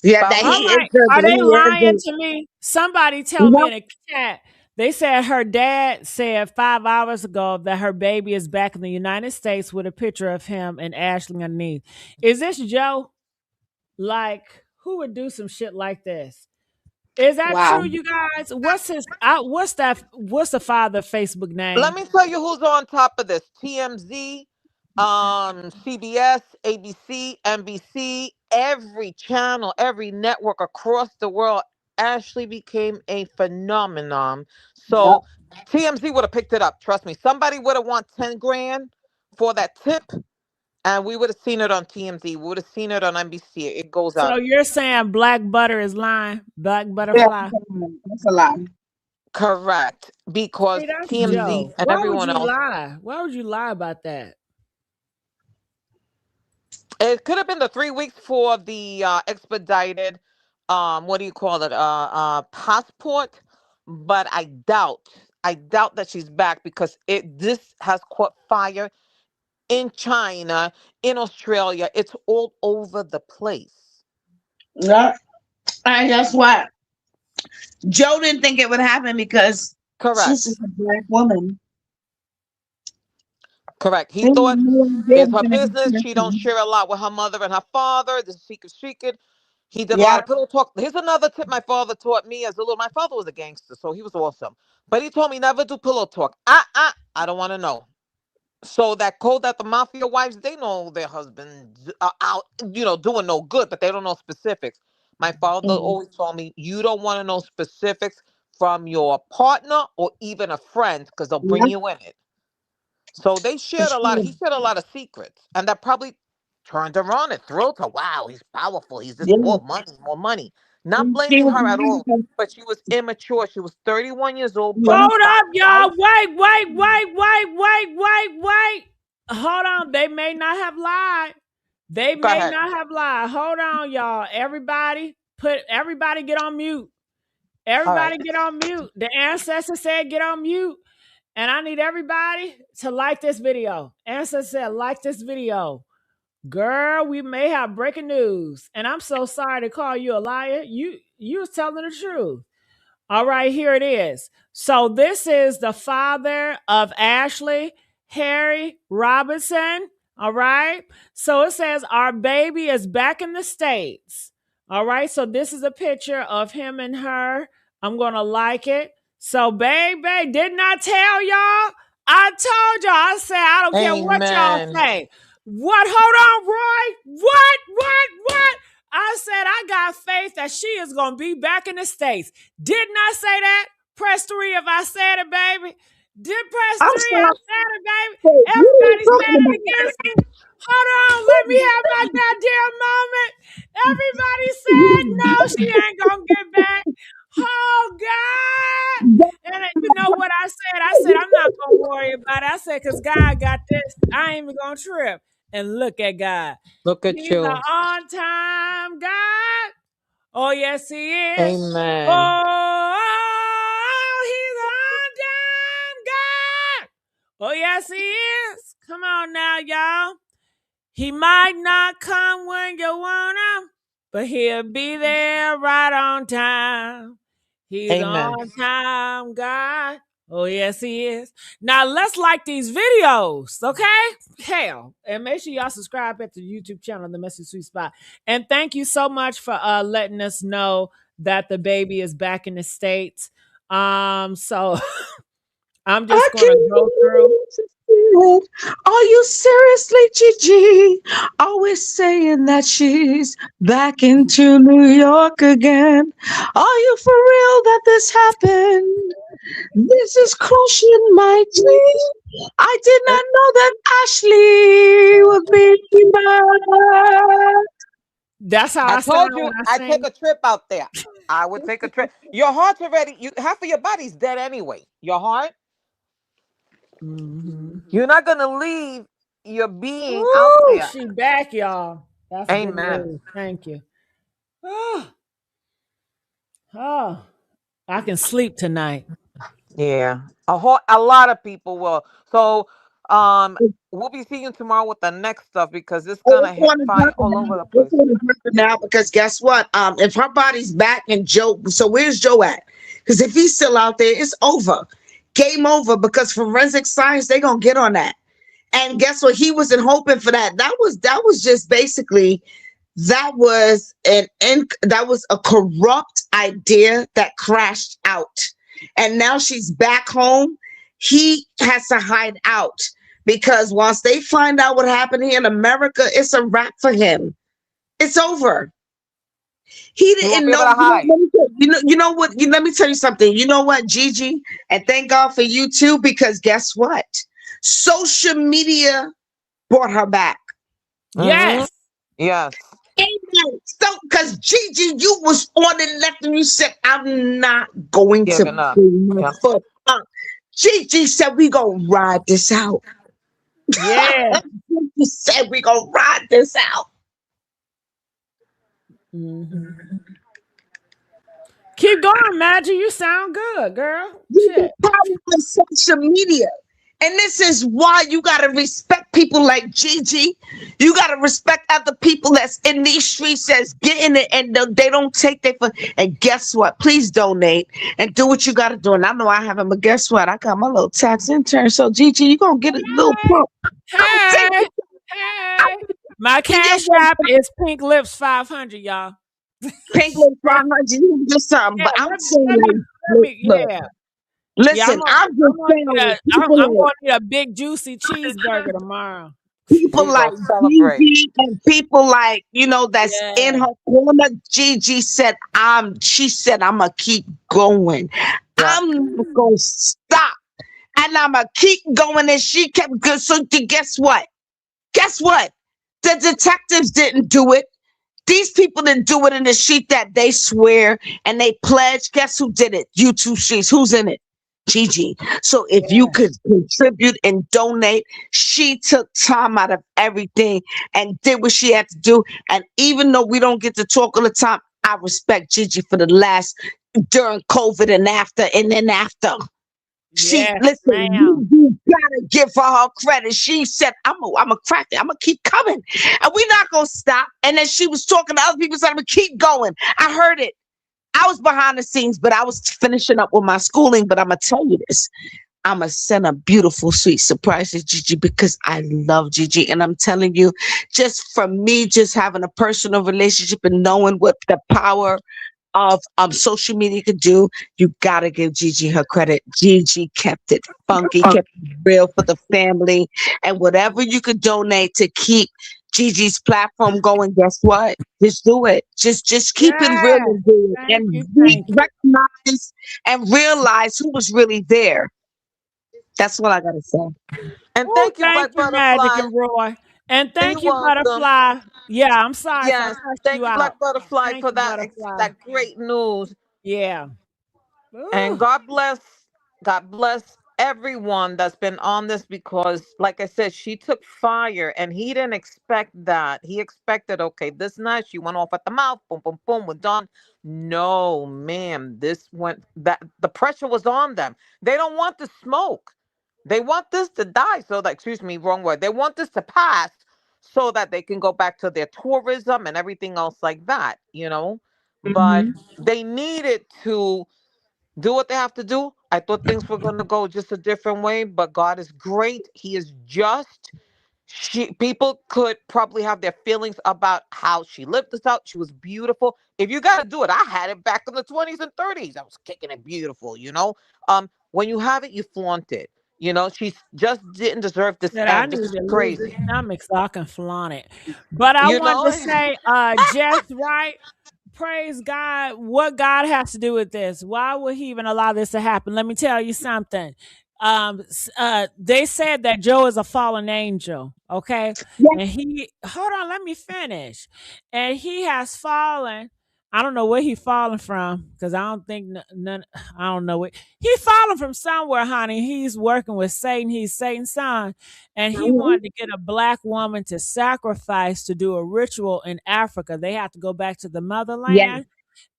Yeah, that spouse. All he is right. Are they lying to me? Somebody tell me in the chat. They said her dad said 5 hours ago that her baby is back in the United States with a picture of him and Ashley underneath. Is this Joe? Like, who would do some shit like this? Is that wow. true, you guys? What's the father Facebook Let name? me tell you who's on top of this. TMZ, CBS, ABC, NBC, every channel, every network across the world. Ashley became a phenomenon. Yep. So TMZ would have picked it up. Trust me. Somebody would have won 10 grand for that tip, and we would have seen it on TMZ. We would have seen it on NBC. It goes So out. you're saying black butter is lying? Black Yeah, butterfly? that's a lie. Correct. Because See, that's TMZ Joe. and Why would everyone you else. lie? Why would you lie about that? It could have been the 3 weeks for the expedited, what do you call it, passport, but I doubt that she's back because this has caught fire in China, in Australia. It's all over the place. Yeah. And guess what? Joe didn't think it would happen because she's Correct. just a black woman. Correct. He They had thought no idea it's it was her gonna business. be She don't tested. share a lot with her mother and her father. This secret. He did a lot Yeah. of pillow talk. Here's another tip my father taught me as a little. My father was a gangster, so he was awesome. But he told me never do pillow talk. I don't want to know. So that code that the mafia wives, they know their husbands are out, doing no good, but they don't know specifics. My father Mhm. always told me you don't want to know specifics from your partner or even a friend because they'll bring Yeah, you in it. So they for shared a lot. sure. He shared a lot of secrets, and that probably turned her on. It thrilled her. Wow, he's powerful. He's just Yeah. more money, more money. Not And she blaming was her at mad all, because but she was immature. She was 31 years old, yeah. putting Hold her up, life. y'all. Wait. Hold on. They may not have lied. They Go may ahead. not have lied. Hold on, y'all. Everybody get on mute. All right. Everybody get on mute. The ancestor said get on mute. And I need everybody to like this video. Ancestor said like this video. Girl, we may have breaking news. And I'm so sorry to call you a liar. You was telling the truth. All right, here it is. So this is the father of Ashley, Harry Robinson. All right. So it says our baby is back in the States. All right. So this is a picture of him and her I'm going to like it. So, baby, didn't I tell y'all? I told y'all. I said, I don't care what y'all Amen. say. What? Hold on, Roy. What? I said, I got faith that she is going to be back in the States. Didn't I say that? Press 3 if I said it, baby. Did press 3 I'm I sorry. said it, baby. What are you Everybody talking said it about? against me. Hold on, let me have my goddamn moment. Everybody said no, she ain't gonna get back. Oh God! And you know what I said? I said I'm not gonna worry about it. I said because God got this. I ain't even gonna trip. And look at God. Look at He's an you. on-time God. Oh yes, He is. Amen. Oh, He's an on-time God. Oh yes, He is. Come on now, y'all. He might not come when you want him, but he'll be there right on time. He's Amen. on time, God. Oh, yes, he is. Now, let's like these videos, okay? Hell. And make sure y'all subscribe at the YouTube channel, The Messy Sweet Spot. And thank you so much for letting us know that the baby is back in the States. So I'm I just going can't to go through. believe it. Are you seriously, Gigi? Always saying that she's back into New York again. Are you for real that this happened? This is crushing my dream. I did not know that Ashley would be back. That's how I I sound told you when I I'd take sing. a trip out there. I would take a trip. Your heart's already, half of your body's dead anyway. Your heart, Mm-hmm. you're not gonna leave your being out Woo, there. she back, y'all. That's good Amen. news. Thank you. Oh, oh, I can sleep tonight. Yeah, a lot of people will. So, we'll be seeing you tomorrow with the next stuff because it's Oh, gonna it's hit going to fire happen all now. over the It's place. going to happen now because guess what? If her body's back and Joe, so where's Joe at? Because if he's still out there, it's over. Game over because forensic science, they're gonna get on that. And guess what? He wasn't hoping for that. That was just basically that was a corrupt idea that crashed out. And now she's back home. He has to hide out because once they find out what happened here in America, it's a wrap for him. It's over. He He won't didn't be able know. to hide. You know what? Let me tell you something. You know what, Gigi? And thank God for you too, because guess what? Social media brought her back. Mm-hmm. Yes. Yes. Amen. So, because Gigi, you was on the left and you said, I'm not going to Giving up. pull my Yeah. foot up. Gigi said, we going to ride this out. Yeah. Gigi said, we going to ride this out. Mm-hmm. Keep going, Magic. You sound good, girl. You the Shit. power of social media. And this is why you got to respect people like Gigi. You got to respect other people that's in these streets that's getting it and they don't take their foot. And guess what? Please donate and do what you got to do. And I know I haven't, but guess what? I got my little tax intern. So, Gigi, you're going to get a little pump. I'm going to take Hey. it. Hey. My In your cash app is Pink Lips 500, y'all. pink little 500. You can get something. Yeah, But I'm saying, let me, like, look, look, yeah. Yeah, listen, I'm just saying, like, I'm people like, gonna need a big juicy cheeseburger tomorrow. people We like gonna celebrate. Gigi and people like, that's in Yeah. her corner. Gigi said, she said, I'm gonna keep going. Yeah. I'm not gonna stop. And I'm gonna keep going. And she kept good. So guess what? Guess what? The detectives didn't do it. These people didn't do it in the sheet that they swear and they pledge. Guess who did it? YouTube sheets. Who's in it? Gigi. So if you Yeah. could contribute and donate, she took time out of everything and did what she had to do. And even though we don't get to talk all the time, I respect Gigi for the last during COVID and after and then after. She Yes, listen, ma'am. you gotta give her credit. She said, I'm a crack it, I'm gonna keep coming. And we're not gonna stop. And then she was talking to other people, said, I'm gonna keep going. I heard it. I was behind the scenes, but I was finishing up with my schooling. But I'm gonna tell you this. I'm gonna send a beautiful, sweet surprise to Gigi because I love Gigi. And I'm telling you, just from me, just having a personal relationship and knowing what the power of social media could do, you gotta give Gigi her credit. Gigi kept it funky, kept it real for the family, and whatever you could donate to keep Gigi's platform going, guess what? Just do it. Just keep it real Yes. and do it, Thank you. and Thank you. recognize and realize who was really there. That's what I gotta say. And Oh, thank you, thank Black you, Magic Butterfly. and Roy. And You're thank you, welcome. Butterfly. Yeah, I'm sorry if I Yes, cussed thank you you, out. Black Butterfly, Thank for you, Butterfly. that great news. Yeah. And Ooh. God bless everyone that's been on this, because, like I said, she took fire and he didn't expect that. He expected, okay, this night she went off at the mouth, boom, boom, boom, we're done. No, ma'am, this went, that the pressure was on them. They don't want the smoke. They want this to die so that, excuse me, wrong word. They want this to pass so that they can go back to their tourism and everything else like that, you know? But Hmm. they needed to do what they have to do. I thought things were going to go just a different way, but God is great. He is just. People could probably have their feelings about how she lived this out. She was beautiful. If you got to do it, I had it back in the 20s and 30s. I was kicking it beautiful, you know. When you have it, you flaunt it. You know, she just didn't deserve this That I end. need This is to lose this crazy. stomach so I can flaunt it. But I You wanted to know. say, Jeff, right? Praise God. What God has to do with this? Why would He even allow this to happen? Let me tell you something. They said that Joe is a fallen angel. Okay, Yeah. and he hold on. Let me finish. And he has fallen. I don't know where he fallen from because I don't think none. I don't know what he fallen from somewhere, honey. He's working with Satan. He's Satan's son, and he Mhm. wanted to get a black woman to sacrifice to do a ritual in Africa. They have to go back to the Yeah. motherland.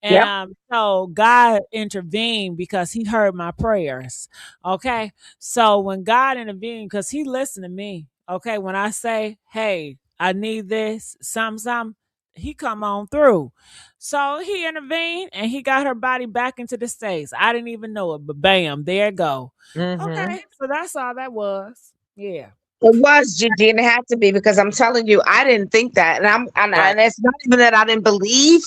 Yep. So God intervened because he heard my prayers. Okay. So when God intervened, because he listened to me. Okay. When I say, hey, I need this, some, he come on through. So he intervened and he got her body back into the States. I didn't even know it, but bam, there it go. Mm-hmm. Okay. So that's all that was. Yeah. It was Gigi, and it had to be because I'm telling you, I didn't think that, Right. and it's not even that I didn't believe,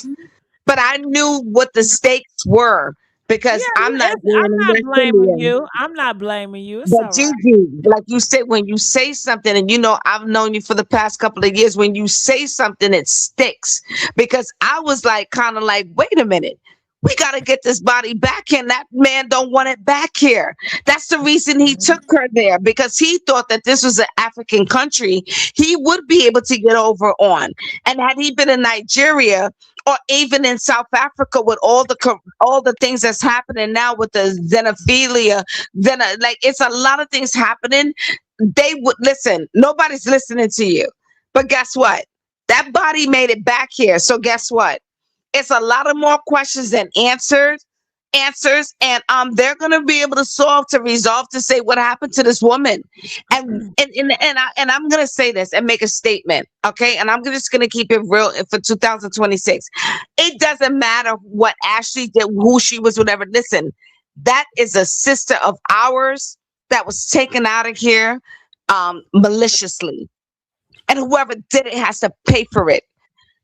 but I knew what the stakes were because Yeah. I'm not going I'm in not West blaming India. you. I'm not blaming you. It's But all right. Gigi, like you said, when you say something, and you know, I've known you for the past couple of years, when you say something, it sticks. Because I was like, kind of like, wait a minute. We got to get this body back here. And that man don't want it back here. That's the reason he took her there because he thought that this was an African country he would be able to get over on. And had he been in Nigeria or even in South Africa with all the things that's happening now with the xenophilia, then like it's a lot of things happening. They would listen. Nobody's listening to you. But guess what? That body made it back here. So guess what? It's a lot of more questions than answers, and they're going to be able to resolve to say what happened to this woman. And I'm going to say this and make a statement, okay? And I'm just going to keep it real for 2026. It doesn't matter what Ashley did, who she was, whatever. Listen, that is a sister of ours that was taken out of here maliciously, and whoever did it has to pay for it.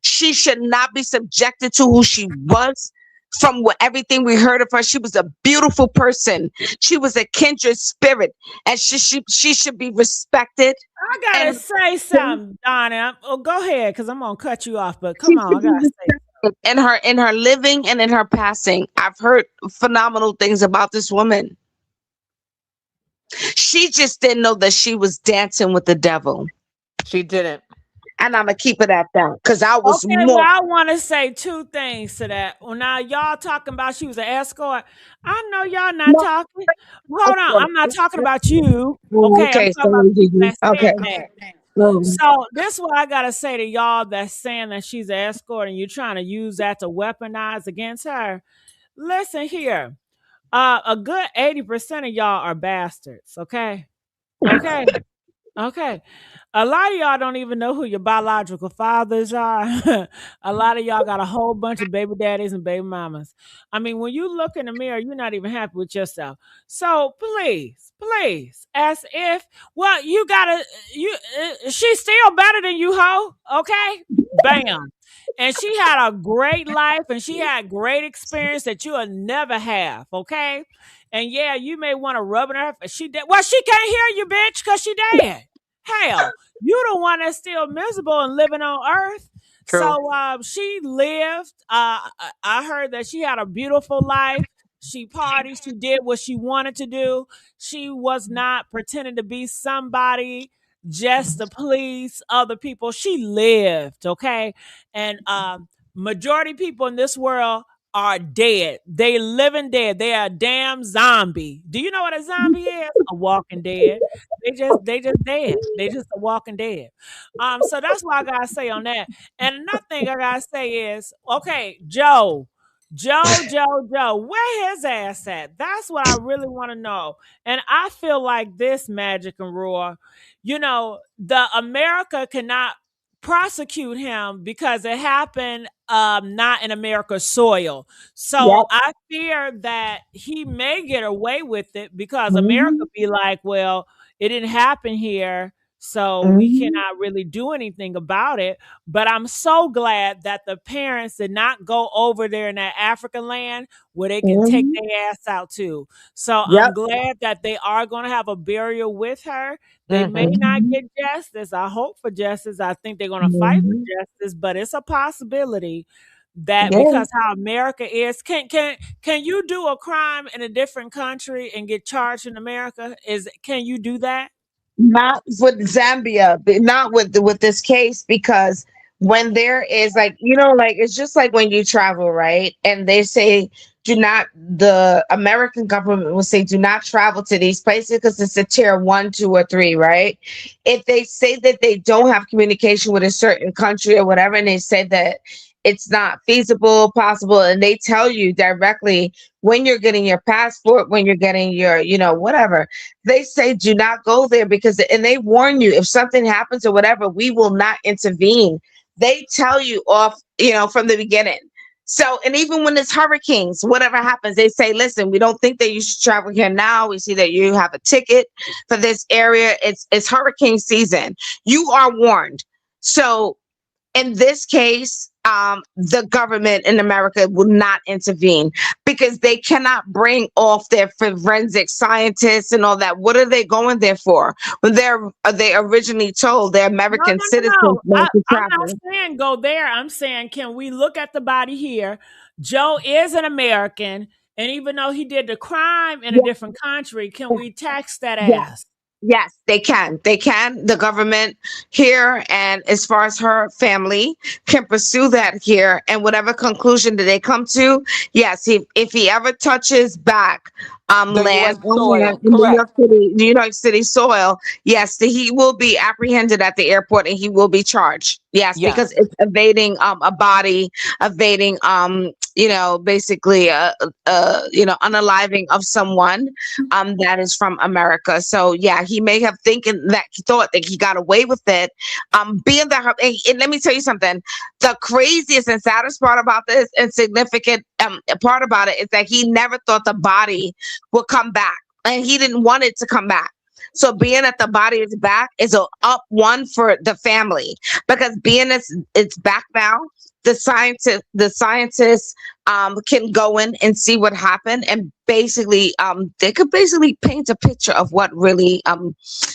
She should not be subjected to who she was. From everything we heard of her, she was a beautiful person. She was a kindred spirit, and she should be respected. I gotta And say something, Donna. Oh, go ahead, because I'm gonna cut you off. But she come on, I should be gotta say. respected in her living and in her passing. I've heard phenomenal things about this woman. She just didn't know that she was dancing with the devil. She didn't. And I'm gonna keep it at that because I was Okay, well, more. I want to say two things to that. Well, now y'all talking about she was an escort. I know y'all not No, talking. Hold on, I'm not talking about you. oh, Okay, I'm okay, talking about sorry, people Gigi. that Okay. said that. Um, So this is what I gotta say to y'all that's saying that she's an escort and you're trying to use that to weaponize against her. Listen here. A good 80% of y'all are bastards, okay? Okay. Okay. A lot of y'all don't even know who your biological fathers are. A lot of y'all got a whole bunch of baby daddies and baby mamas. I mean, when you look in the mirror, you're not even happy with yourself. So please, as if, well, she's still better than you, hoe. Okay? Bam. And she had a great life and she had great experience that you'll never have, okay? And yeah, you may want to rub it in her. She dead. Well, she can't hear you, bitch, because she dead. Hell, you the one that's still miserable and living on earth. True. So she lived. I heard that she had a beautiful life. She partied. She did what she wanted to do. She was not pretending to be somebody just to please other people. She lived, okay? And majority people in this world are dead. They living dead. They are a damn zombie. Do you know what a zombie is? A walking dead. They just dead. They just a walking dead. So that's what I gotta say on that. And another thing I gotta say is, okay, Joe, where his ass at? That's what I really want to know. And I feel like this, Magic and Roar, the America cannot prosecute him because it happened not in America's soil. So Yep. I fear that he may get away with it because America Mhm. be like, well, it didn't happen here, so we Mhm. cannot really do anything about it. But I'm so glad that the parents did not go over there in that African land where they can take Mhm. their ass out too. So I'm Yep. glad that they are going to have a burial with her. They may Mm-hmm. not Mhm. get justice. I hope for justice. I think they're going to fight for Mhm. justice, but it's a possibility that Yeah. because how America is, can you do a crime in a different country and get charged in America? Can you do that? Not with Zambia, but not with this case, because when there is, like, like, it's just like when you travel, right? And they say, do not, the American government will say, do not travel to these places because it's a tier 1, 2, or 3, right? If they say that they don't have communication with a certain country or whatever, and they say that it's not feasible, possible, and they tell you directly when you're getting your passport, when you're getting your, whatever, they say do not go there, because, and they warn you, if something happens or whatever, we will not intervene. They tell you off, from the beginning. So, and even when it's hurricanes, whatever happens, they say, listen, we don't think that you should travel here now. We see that you have a ticket for this area. It's hurricane season. You are warned. So in this case, the government in America will not intervene because they cannot bring off their forensic scientists and all that. What are they going there for? When they originally told their No, American no, no, citizens no. not to I'm not travel. saying go there. I'm saying, can we look at the body here? Joe is an American, and even though he did the crime in a Yeah, different country, can we tax that yeah. ass? Yes, they can. They can. The government here, and as far as her family, can pursue that here. And whatever conclusion that they come to, yes, if he ever touches back The U.S. land on land soil, in correct. New York City soil, yes, he will be apprehended at the airport and he will be charged. Yes, because Yes. it's evading a body, evading basically unaliving of someone that is from America. So yeah, he may have thought that he got away with it. Being that and let me tell you something, the craziest and saddest part about this and significant part about it is that he never thought the body would come back, and he didn't want it to come back. So being that the body is back is a up one for the family, because being it's back now, the scientists can go in and see what happened, and basically they could basically paint a picture of what really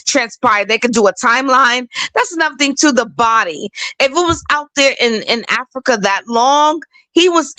transpired. They could do a timeline. That's another thing to the body. If it was out there in Africa that long, he was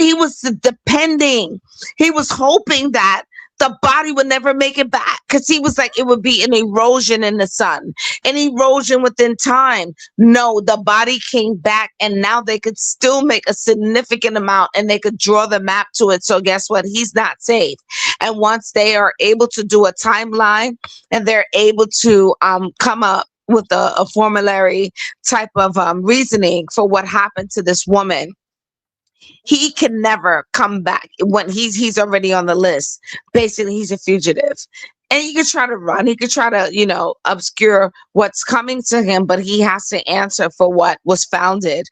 depending. He was hoping that the body would never make it back, because he was like, it would be an erosion in the sun, an erosion within time. No, the body came back, and now they could still make a significant amount, and they could draw the map to it. So guess what? He's not safe. And once they are able to do a timeline, and they're able to come up with a formulary type of reasoning for what happened to this woman, he can never come back. When he's already on the list, basically he's a fugitive. And he could try to run, he could try to obscure what's coming to him, but he has to answer for what was founded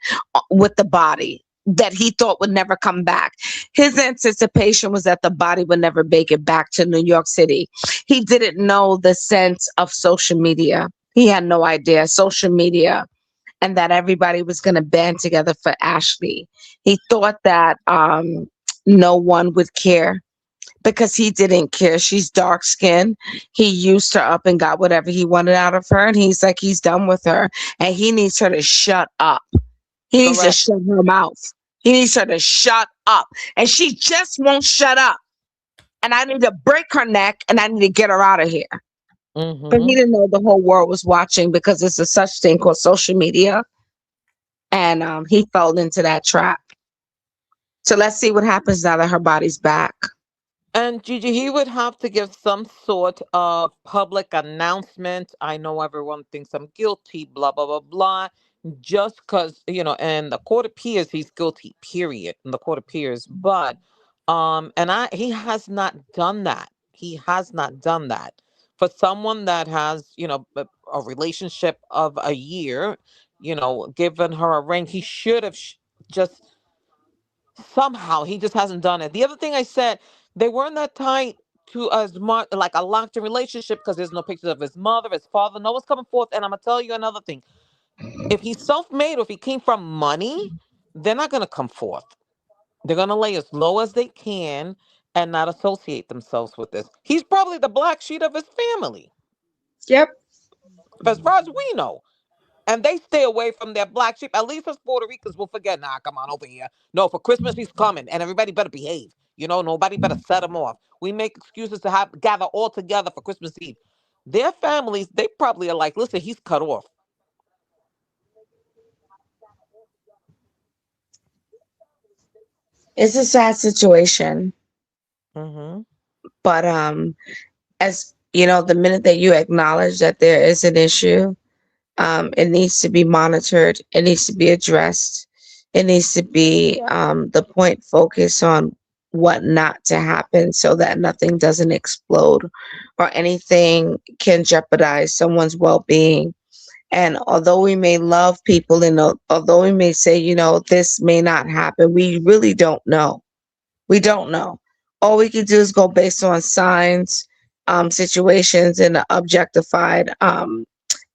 with the body that he thought would never come back. His anticipation was that the body would never make it back to New York City. He didn't know the sense of social media. He had no idea social media and that everybody was going to band together for Ashley. He thought that no one would care because he didn't care. She's dark skinned. He used her up and got whatever he wanted out of her. And he's like, he's done with her and he needs her to shut up. He needs to Correct. shut her mouth. He needs her to shut up. And she just won't shut up. And I need to break her neck and I need to get her out of here. But he Mm-hmm. didn't know the whole world was watching because there's a such thing called social media. And he fell into that trap. So let's see what happens now that her body's back. And Gigi, he would have to give some sort of public announcement. I know everyone thinks I'm guilty, blah, blah, blah, blah. Just because, and the court appears he's guilty, period. In the court appears. But he has not done that. He has not done that. For someone that has, a relationship of a year, given her a ring, he should have just somehow he just hasn't done it. The other thing I said, they weren't that tight to as much like a locked in relationship because there's no pictures of his mother, his father, no one's coming forth. And I'm gonna tell you another thing. If he's self-made or if he came from money, they're not gonna come forth. They're gonna lay as low as they can and not associate themselves with this. He's probably the black sheep of his family, Yep. as far as we know. And they stay away from their black sheep. At least us Puerto Ricans will forget. Nah, come on over here. No, for Christmas he's coming, and everybody better behave. Nobody better set him off. We make excuses to gather all together for Christmas Eve. Their families, they probably are like, listen, he's cut off. It's a sad situation. Mm-hmm. But as you know, the minute that you acknowledge that there is an issue, it needs to be monitored. It needs to be addressed. It needs to be the point focus on what not to happen so that nothing doesn't explode or anything can jeopardize someone's well-being. And although we may love people and although we may say, this may not happen, we really don't know. We don't know. All we can do is go based on signs, situations, and objectified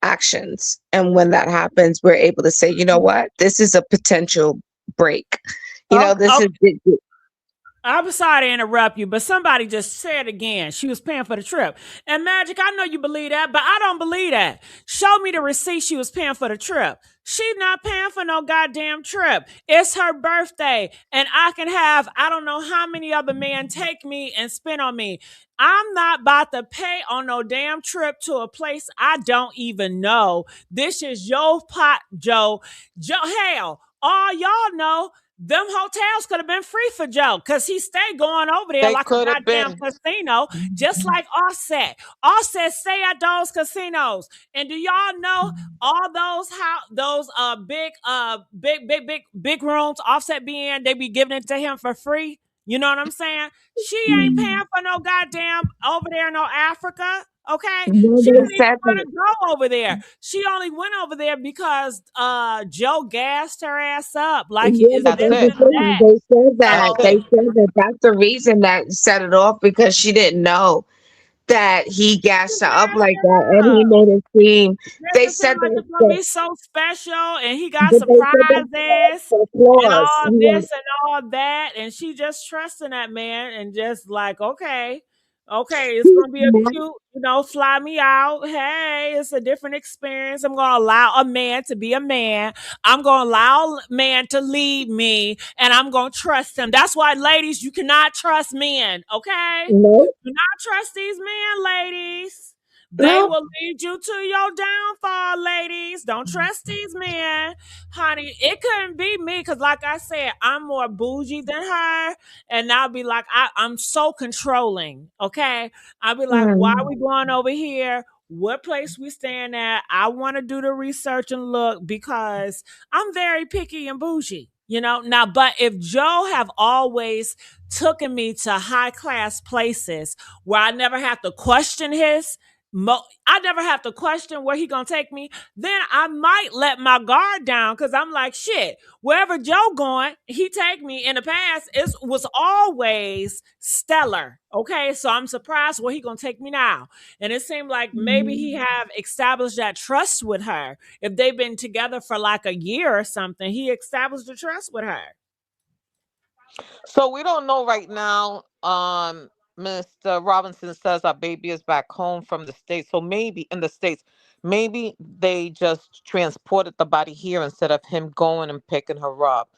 actions. And when that happens, we're able to say, you know what, this is a potential break. This is. I'm sorry to interrupt you, but somebody just said again she was paying for the trip. And Magic, I know you believe that, but I don't believe that. Show me the receipt she was paying for the trip. She's not paying for no goddamn trip. It's her birthday, and I can have I don't know how many other men take me and spend on me. I'm not about to pay on no damn trip to a place I don't even know. This is your pot, Joe. Hell, all y'all know them hotels could have been free for Joe because he stayed going over there They like a could have goddamn been. casino, just like Offset. Offset stay at those casinos. And do y'all know all those big rooms Offset be in, they be giving it to him for free? You know what I'm saying? She ain't paying for no goddamn over there, no Africa. Okay, Well, she they didn't even said want that. to go over there. She only went over there because Joe gassed her ass up. Like Yeah, is but That's this that's the it. and thing. that. They said That's that. So They it. said that that's the reason that set it off because she didn't know that he she gassed her up gassed like that, her and he up. made it seem. Makes They it seem said like that, it's gonna be so special, and he got but they said that he asked surprises for and applause. all He went, this and all that, and she just trusting that man and just like, okay, it's gonna be a cute, fly me out. Hey, it's a different experience. I'm gonna allow a man to be a man. I'm gonna allow a man to lead me, and I'm gonna trust him. That's why, ladies, you cannot trust men. Okay, no, do not trust these men, ladies. They no. will lead you to your downfall, ladies. Don't trust these men, honey. It couldn't be me because, like I said, I'm more bougie than her. And I'll be like, I'm so controlling. Okay. I'll be like, why are Mm. we going over here? What place we staying at? I want to do the research and look because I'm very picky and bougie. Now, but if Joe have always taken me to high class places where I never have to question his I never have to question where he gonna take me. Then I might let my guard down because I'm like, shit, wherever Joe going, he take me. In the past, it was always stellar. Okay, so I'm surprised where he gonna take me now. And it seemed like maybe he have established that trust with her. If they've been together for like a year or something, he established a trust with her. So we don't know right now. Mr. Robinson says our baby is back home from the States. So maybe in the States, maybe they just transported the body here instead of him going and picking her up.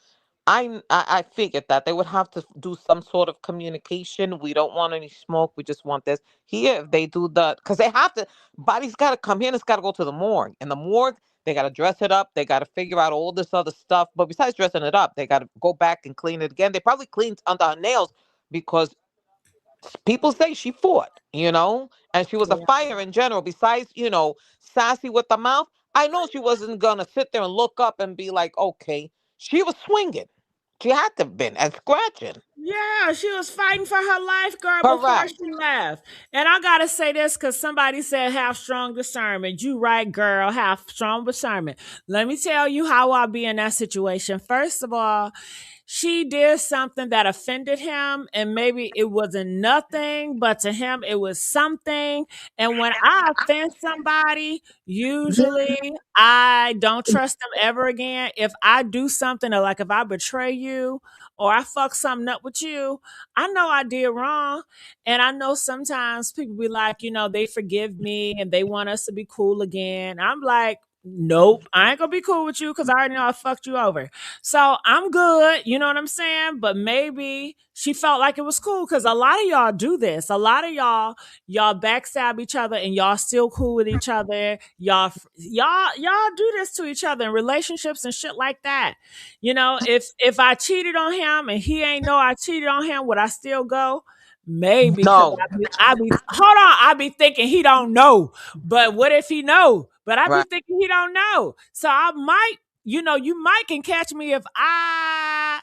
I figured that they would have to do some sort of communication. We don't want any smoke. We just want this here. If they do that, because they have to, body's got to come here and it's got to go to the morgue. And the morgue, they got to dress it up. They got to figure out all this other stuff. But besides dressing it up, they got to go back and clean it again. They probably cleaned under her nails because people say she fought, and she was a Yeah. fire in general. Besides, sassy with the mouth, I know she wasn't gonna sit there and look up and be like, okay, she was swinging. She had to have been and scratching. Yeah, she was fighting for her life, girl, before Correct. she left. And I gotta say this because somebody said have strong discernment. You right, girl, have strong discernment. Let me tell you how I'll be in that situation. First of all, she did something that offended him, and maybe it wasn't nothing, but to him it was something. And when I offend somebody, usually I don't trust them ever again. If I do something, or like if I betray you or I fuck something up with you, I know I did wrong. And I know sometimes people be like, they forgive me and they want us to be cool again. I'm like, nope, I ain't gonna be cool with you because I already know I fucked you over. So I'm good, you know what I'm saying? But maybe she felt like it was cool because a lot of y'all do this. A lot of y'all backstab each other and y'all still cool with each other. Y'all do this to each other in relationships and shit like that. If I cheated on him and he ain't know I cheated on him, would I still go? Maybe because No. I be hold on, I be thinking he don't know. But what if he know? But I be Right. thinking he don't know. So I might, you might can catch me if I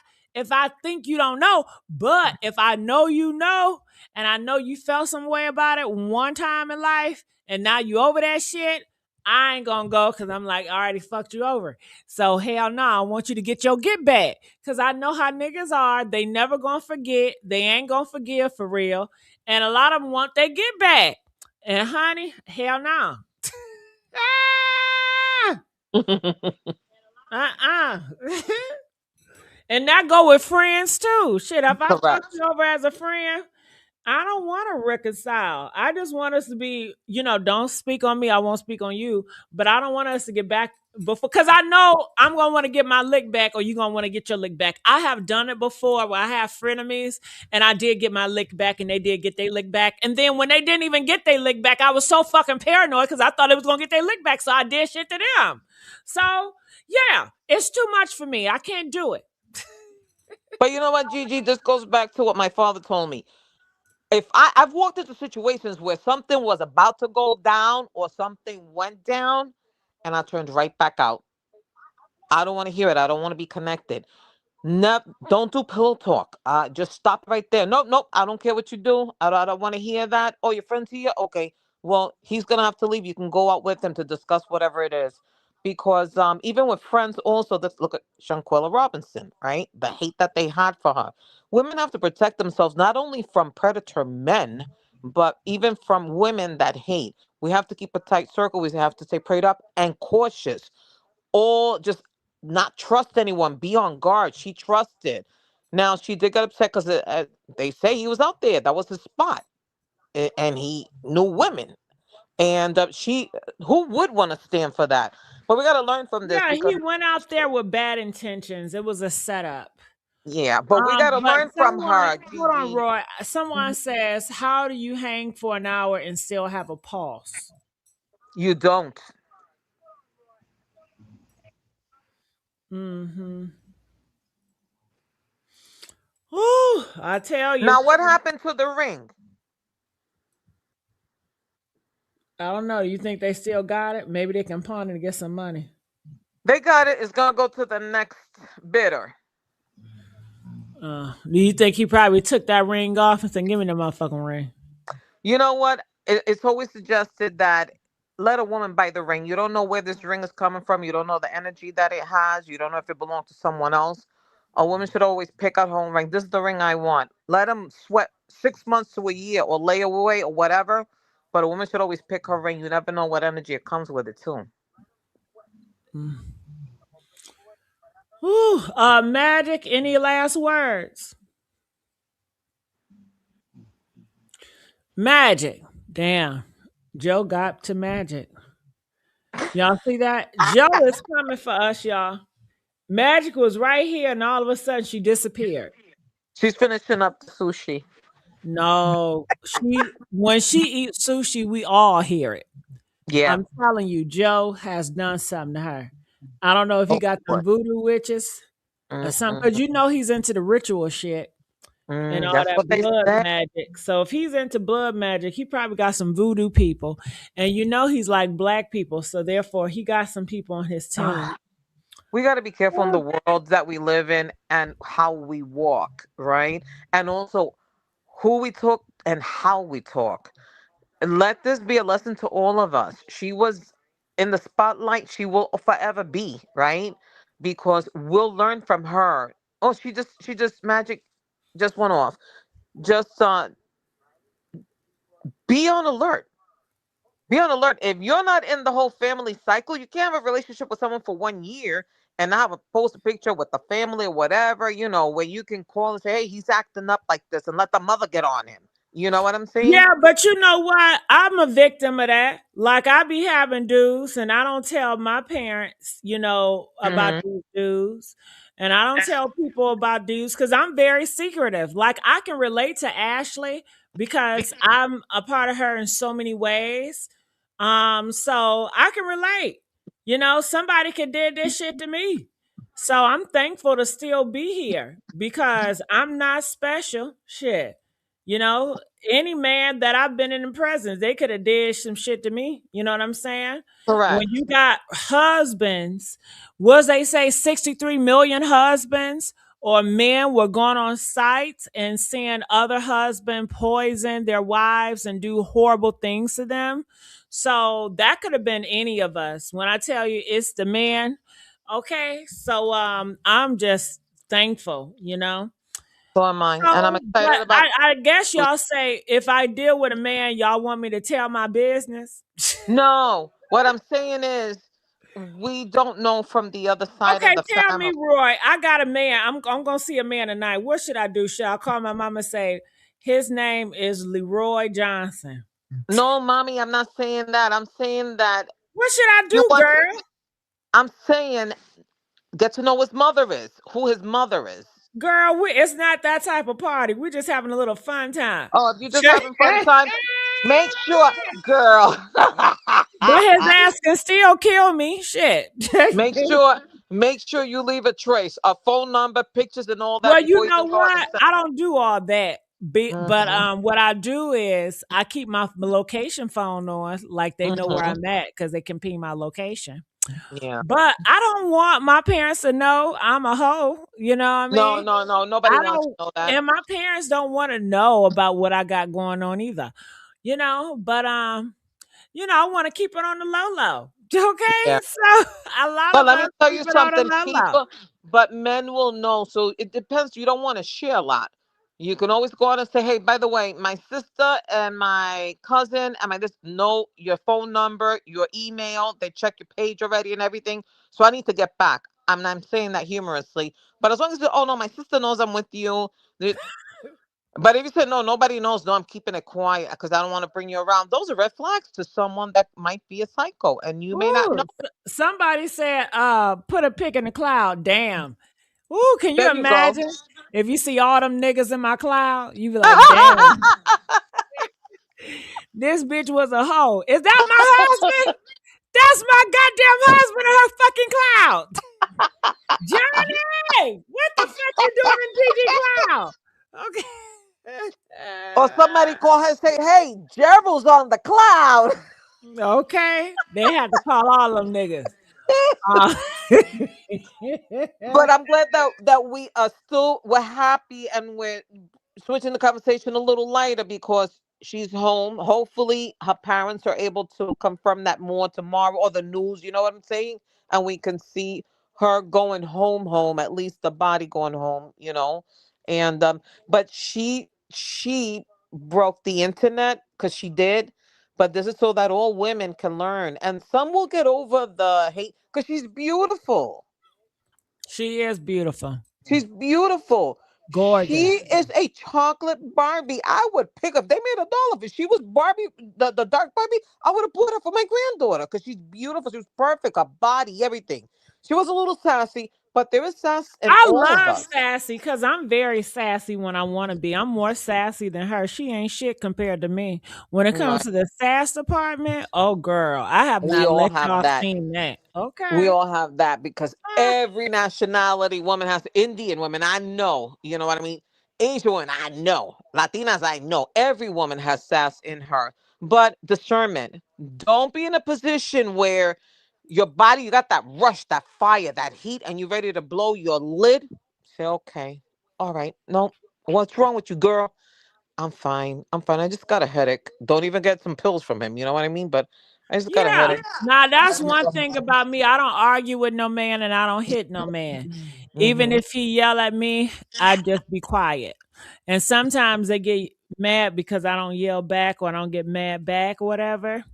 think you don't know. But if I know you know, and I know you felt some way about it one time in life, and now you over that shit, I ain't gonna go because I'm like, I already fucked you over. So hell no, I want you to get your get back. Cause I know how niggas are. They never gonna forget. They ain't gonna forgive for real. And a lot of them want their get back. And honey, hell no. Ah! Uh-uh. And that go with friends too. Shit, if I fucked Correct. you over as a friend, I don't want to reconcile. I just want us to be, don't speak on me. I won't speak on you. But I don't want us to get back before, because I know I'm going to want to get my lick back or you're going to want to get your lick back. I have done it before where I have frenemies and I did get my lick back and they did get their lick back. And then when they didn't even get their lick back, I was so fucking paranoid because I thought it was going to get their lick back. So I did shit to them. So yeah, it's too much for me. I can't do it. But you know what, Gigi? This goes back to what my father told me. If I've walked into situations where something was about to go down or something went down, and I turned right back out. I don't want to hear it. I don't want to be connected. No, don't do pillow talk. Just stop right there. Nope, nope. I don't care what you do. I don't want to hear that. Oh, your friend's here? Okay. Well, he's gonna have to leave. You can go out with him to discuss whatever it is. Because even with friends, also, let's look at Shanquella Robinson, right? The hate that they had for her. Women have to protect themselves not only from predator men, but even from women that hate. We have to keep a tight circle. We have to stay prayed up and cautious, all just not trust anyone, be on guard. She trusted. Now she did get upset because they say he was out there, that was his spot, and he knew women, and she who would want to stand for that? But we got to learn from this Yeah, because he went out there with bad intentions. It was a setup. yeah, but we got to But learn from someone, her, hold on, Gigi. Roy. Someone Mhm. says, "How do you hang for an hour and still have a pulse?" You don't. Mm-hmm. Ooh, I tell you, Now what happened to the ring? I don't know. You think they still got it? Maybe they can pawn it to get some money. They got it. It's gonna go to the next bidder. Do you think he probably took that ring off and said, "Give me the motherfucking ring"? You know what? it's always suggested that let a woman buy the ring. You don't know where this ring is coming from. You don't know the energy that it has. You don't know if it belongs to someone else. A woman should always pick out her own ring. This is the ring I want. Let them sweat 6 months to a year or lay away or whatever. But a woman should always pick her ring. You never know what energy it comes with it too. Whew. Magic, any last words? Magic. Damn. Joe got to Magic. Y'all see that? Joe is coming for us, y'all. Magic was right here, and all of a sudden she disappeared. She's finishing up the sushi. No, when she eats sushi, we all hear it. Yeah. I'm telling you, Joe has done something to her. I don't know if he Oh, got them what? voodoo witches or something, because you know he's into the ritual shit and all That's that what they blood say. magic. So if he's into blood magic, he probably got some voodoo people. And you know he's like black people, so therefore he got some people on his team. We got to be careful in the world that we live in and how we walk, right? And also who we talk and how we talk. And let this be a lesson to all of us. She was in the spotlight. She will forever be, right? Because we'll learn from her. Oh, she just magic just went off. Just be on alert. Be on alert. If you're not in the whole family cycle, you can't have a relationship with someone for 1 year and not have a post a picture with the family or whatever, where you can call and say, hey, he's acting up like this and let the mother get on him. You know what I'm saying? Yeah, but you know what? I'm a victim of that. Like I be having dudes, and I don't tell my parents, about Hmm. these dudes, and I don't tell people about dudes because I'm very secretive. Like I can relate to Ashley because I'm a part of her in so many ways. So I can relate. Somebody could did this shit to me. So I'm thankful to still be here because I'm not special. Shit. You know, any man that I've been in the presence, they could have did some shit to me. You know what I'm saying? When Correct. you got husbands, was they say 63 million husbands or men were going on sites and seeing other husbands poison their wives and do horrible things to them. So that could have been any of us. When I tell you it's the man, okay. So I'm just thankful. So am I. And I'm So, excited but about I guess y'all say if I deal with a man, y'all want me to tell my business. No, what I'm saying is we don't know from the other side of Okay, the tell me, family. Roy. I got a man. I'm gonna see a man tonight. What should I do? Should I call my mama and say his name is Leroy Johnson? No, mommy, I'm not saying that. I'm saying that What should I you do, want girl? I'm saying get to know his mother is, who his mother is. Girl, it's not that type of party. We're just having a little fun time. Oh, if you're just having fun time, make sure, girl. But his ass can still kill me. Shit. make sure make sure you leave a trace, a phone number, pictures, and all that Well, you before you know can go out and what? send. I don't do all that. But Hmm. what I do is I keep my location phone on, like they know where Hmm. I'm at because they can ping my location. Yeah. But I don't want my parents to know I'm a hoe. You know what I No, mean? no, no. Nobody I wants to don't, know that. and my parents don't want to know about what I got going on either. But I want to keep it on the low low. Okay, Yeah. so a lot But of let me us tell keep you it on the something, low low. people, but men will know. So it depends. You don't want to share a lot. You can always go out and say, hey, by the way, my sister and my cousin and my this know your phone number, your email. They check your page already and everything. So I need to get back. I'm saying that humorously. But as long as oh no, my sister knows I'm with you. But if you say no, nobody knows. No, I'm keeping it quiet because I don't want to bring you around. Those are red flags to someone that might be a psycho, and you may not know. Ooh, somebody said, put a pic in the cloud. Damn. Ooh, can you There you go. imagine if you see all them niggas in my cloud? You be like, damn, this bitch was a hoe. Is that my husband? That's my goddamn husband in her fucking cloud. Johnny, what the fuck you doing in PG Cloud? Okay. Or somebody call her and say, "Hey, Gerald's on the cloud." Okay. They had to call all them niggas. Uh, But I'm glad that we are still we're happy and we're switching the conversation a little lighter because She's home. Hopefully, her parents are able to confirm that more tomorrow, or the news. You know what I'm saying? And we can see her going home. At least the body going home. And but she broke the internet because she did. But this is so that all women can learn, and some will get over the hate because she's beautiful. She is beautiful. She's beautiful. Gorgeous. She is a chocolate Barbie. I would pick up. They made $1 if she was Barbie, the dark Barbie. I would have bought her for my granddaughter because she's beautiful. She was perfect, her body, everything. She was a little sassy, but there is sass in I all of love us. sassy because I'm very sassy when I want to be. I'm more sassy than her. She ain't shit compared to me. When it comes Right. to the sass department, oh girl, I have We not all let have y'all that. seen that. We Okay. all have that because Ah, every nationality woman has Indian women. I know, you know what I mean? Asian women, I know. Latinas, I know. Every woman has sass in her. But discernment. Don't be in a position where your body, you got that rush, that fire, that heat, and you're ready to blow your lid. Say, okay, all right. No, what's wrong with you, girl? I'm fine. I'm fine. I just got a headache. Don't even get some pills from him. You know what I mean? But I just got a yeah. headache. Now that's one thing about me. I don't argue with no man and I don't hit no man. Even Hmm. if he yell at me, I just be quiet. And sometimes they get mad because I don't yell back or I don't get mad back or whatever.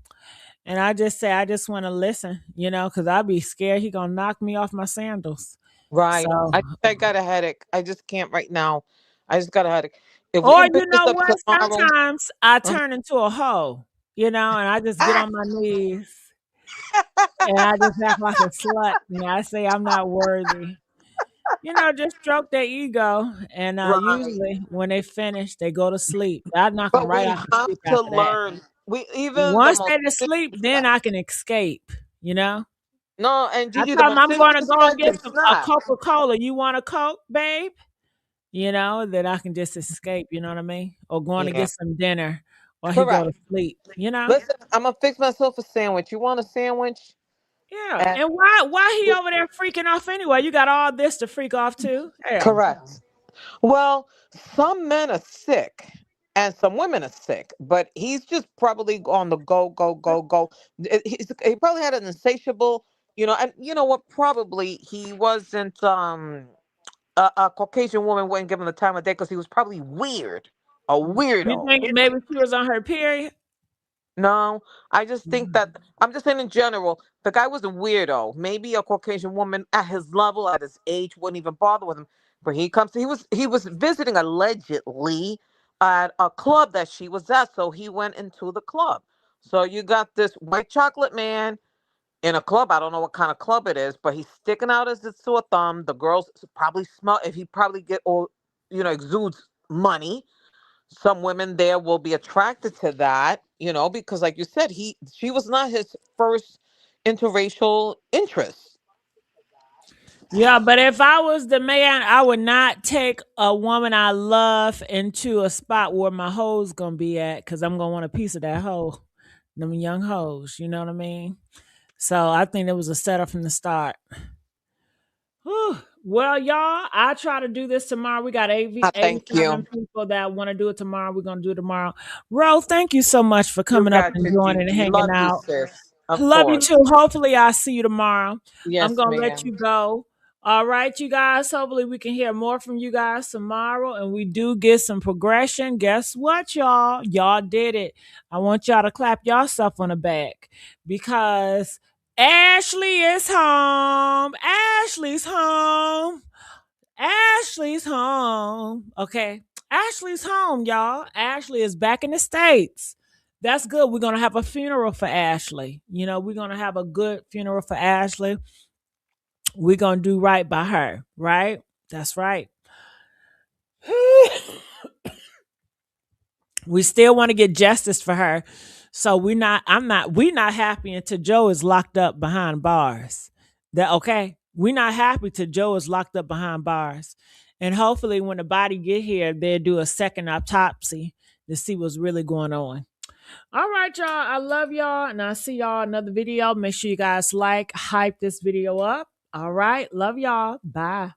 And I just say, I just want to listen, because I'll be scared he gonna knock me off my sandals. Right. So, I got a headache. I just can't right now. I just got a headache. If we or can pick this up what? tomorrow. Sometimes I uh, turn into a hoe, and I just get ah, on my knees and I just act like a slut. And I say I'm not worthy. Just stroke their ego. And right. usually when they finish, they go to sleep. I knock them But right we out to have sleep to after that. learn. We even the Once most they to sleep, then snap. I can escape, you know? No, and I Gigi, the tell them I'm gonna Mercedes go and man get can a snap. Coca-Cola. You want a Coke, babe? That I can just escape, you know what I mean? Or going to Yeah. get some dinner, or he go to Correct. sleep. Listen, I'm gonna fix myself a sandwich. You want a sandwich? Yeah. And And why he over there freaking off anyway? You got all this to freak off too? Hell. correct. Well, some men are sick and some women are sick, but he's just probably on the go, go, go, go. He probably had an insatiable, and you know what? Probably he wasn't, a Caucasian woman wouldn't give him the time of day because he was probably weird, a You weirdo. think maybe she was on her period? No, I just think that I'm just saying in general, the guy was a weirdo. Maybe a Caucasian woman at his level, at his age, wouldn't even bother with him. But he was visiting allegedly at a club that she was at, so he went into the club. So you got this white chocolate man in a club. I don't know what kind of club it is, but he's sticking out as his sore thumb. The girls probably smell if he probably get or exudes money. Some women there will be attracted to that, because like you said, she was not his first interracial interest. Yeah, but if I was the man, I would not take a woman I love into a spot where my hoe's gonna be at, because I'm gonna want a piece of that hoe. Them young hoes, you know what I mean? So I think it was a setup from the start. Whew. Well, y'all, I try to do this tomorrow. We got I thank 87 you. people that want to do it tomorrow. We're going to do it tomorrow. Ro, thank you so much for You coming up got and your joining and Gigi. hanging Love you, out. sis. Of Love you course. too. Hopefully, I'll see you tomorrow. I'm Yes, going to let ma'am. you go. All right, you guys. Hopefully, we can hear more from you guys tomorrow and we do get some progression. Guess what, y'all? Y'all did it. I want y'all to clap yourself on the back because Ashley is home. Ashley's home. Ashley's home. Okay. Ashley's home, y'all. Ashley is back in the States. That's good. We're going to have a funeral for Ashley. We're going to have a good funeral for Ashley. We're going to do right by her, right? That's right. We still want to get justice for her. So we're not happy until Joe is locked up behind bars. We're not happy till Joe is locked up behind bars. And hopefully when the body get here, they'll do a second autopsy to see what's really going on. All right, y'all. I love y'all. And I'll see y'all in another video. Make sure you guys hype this video up. All right. Love y'all. Bye.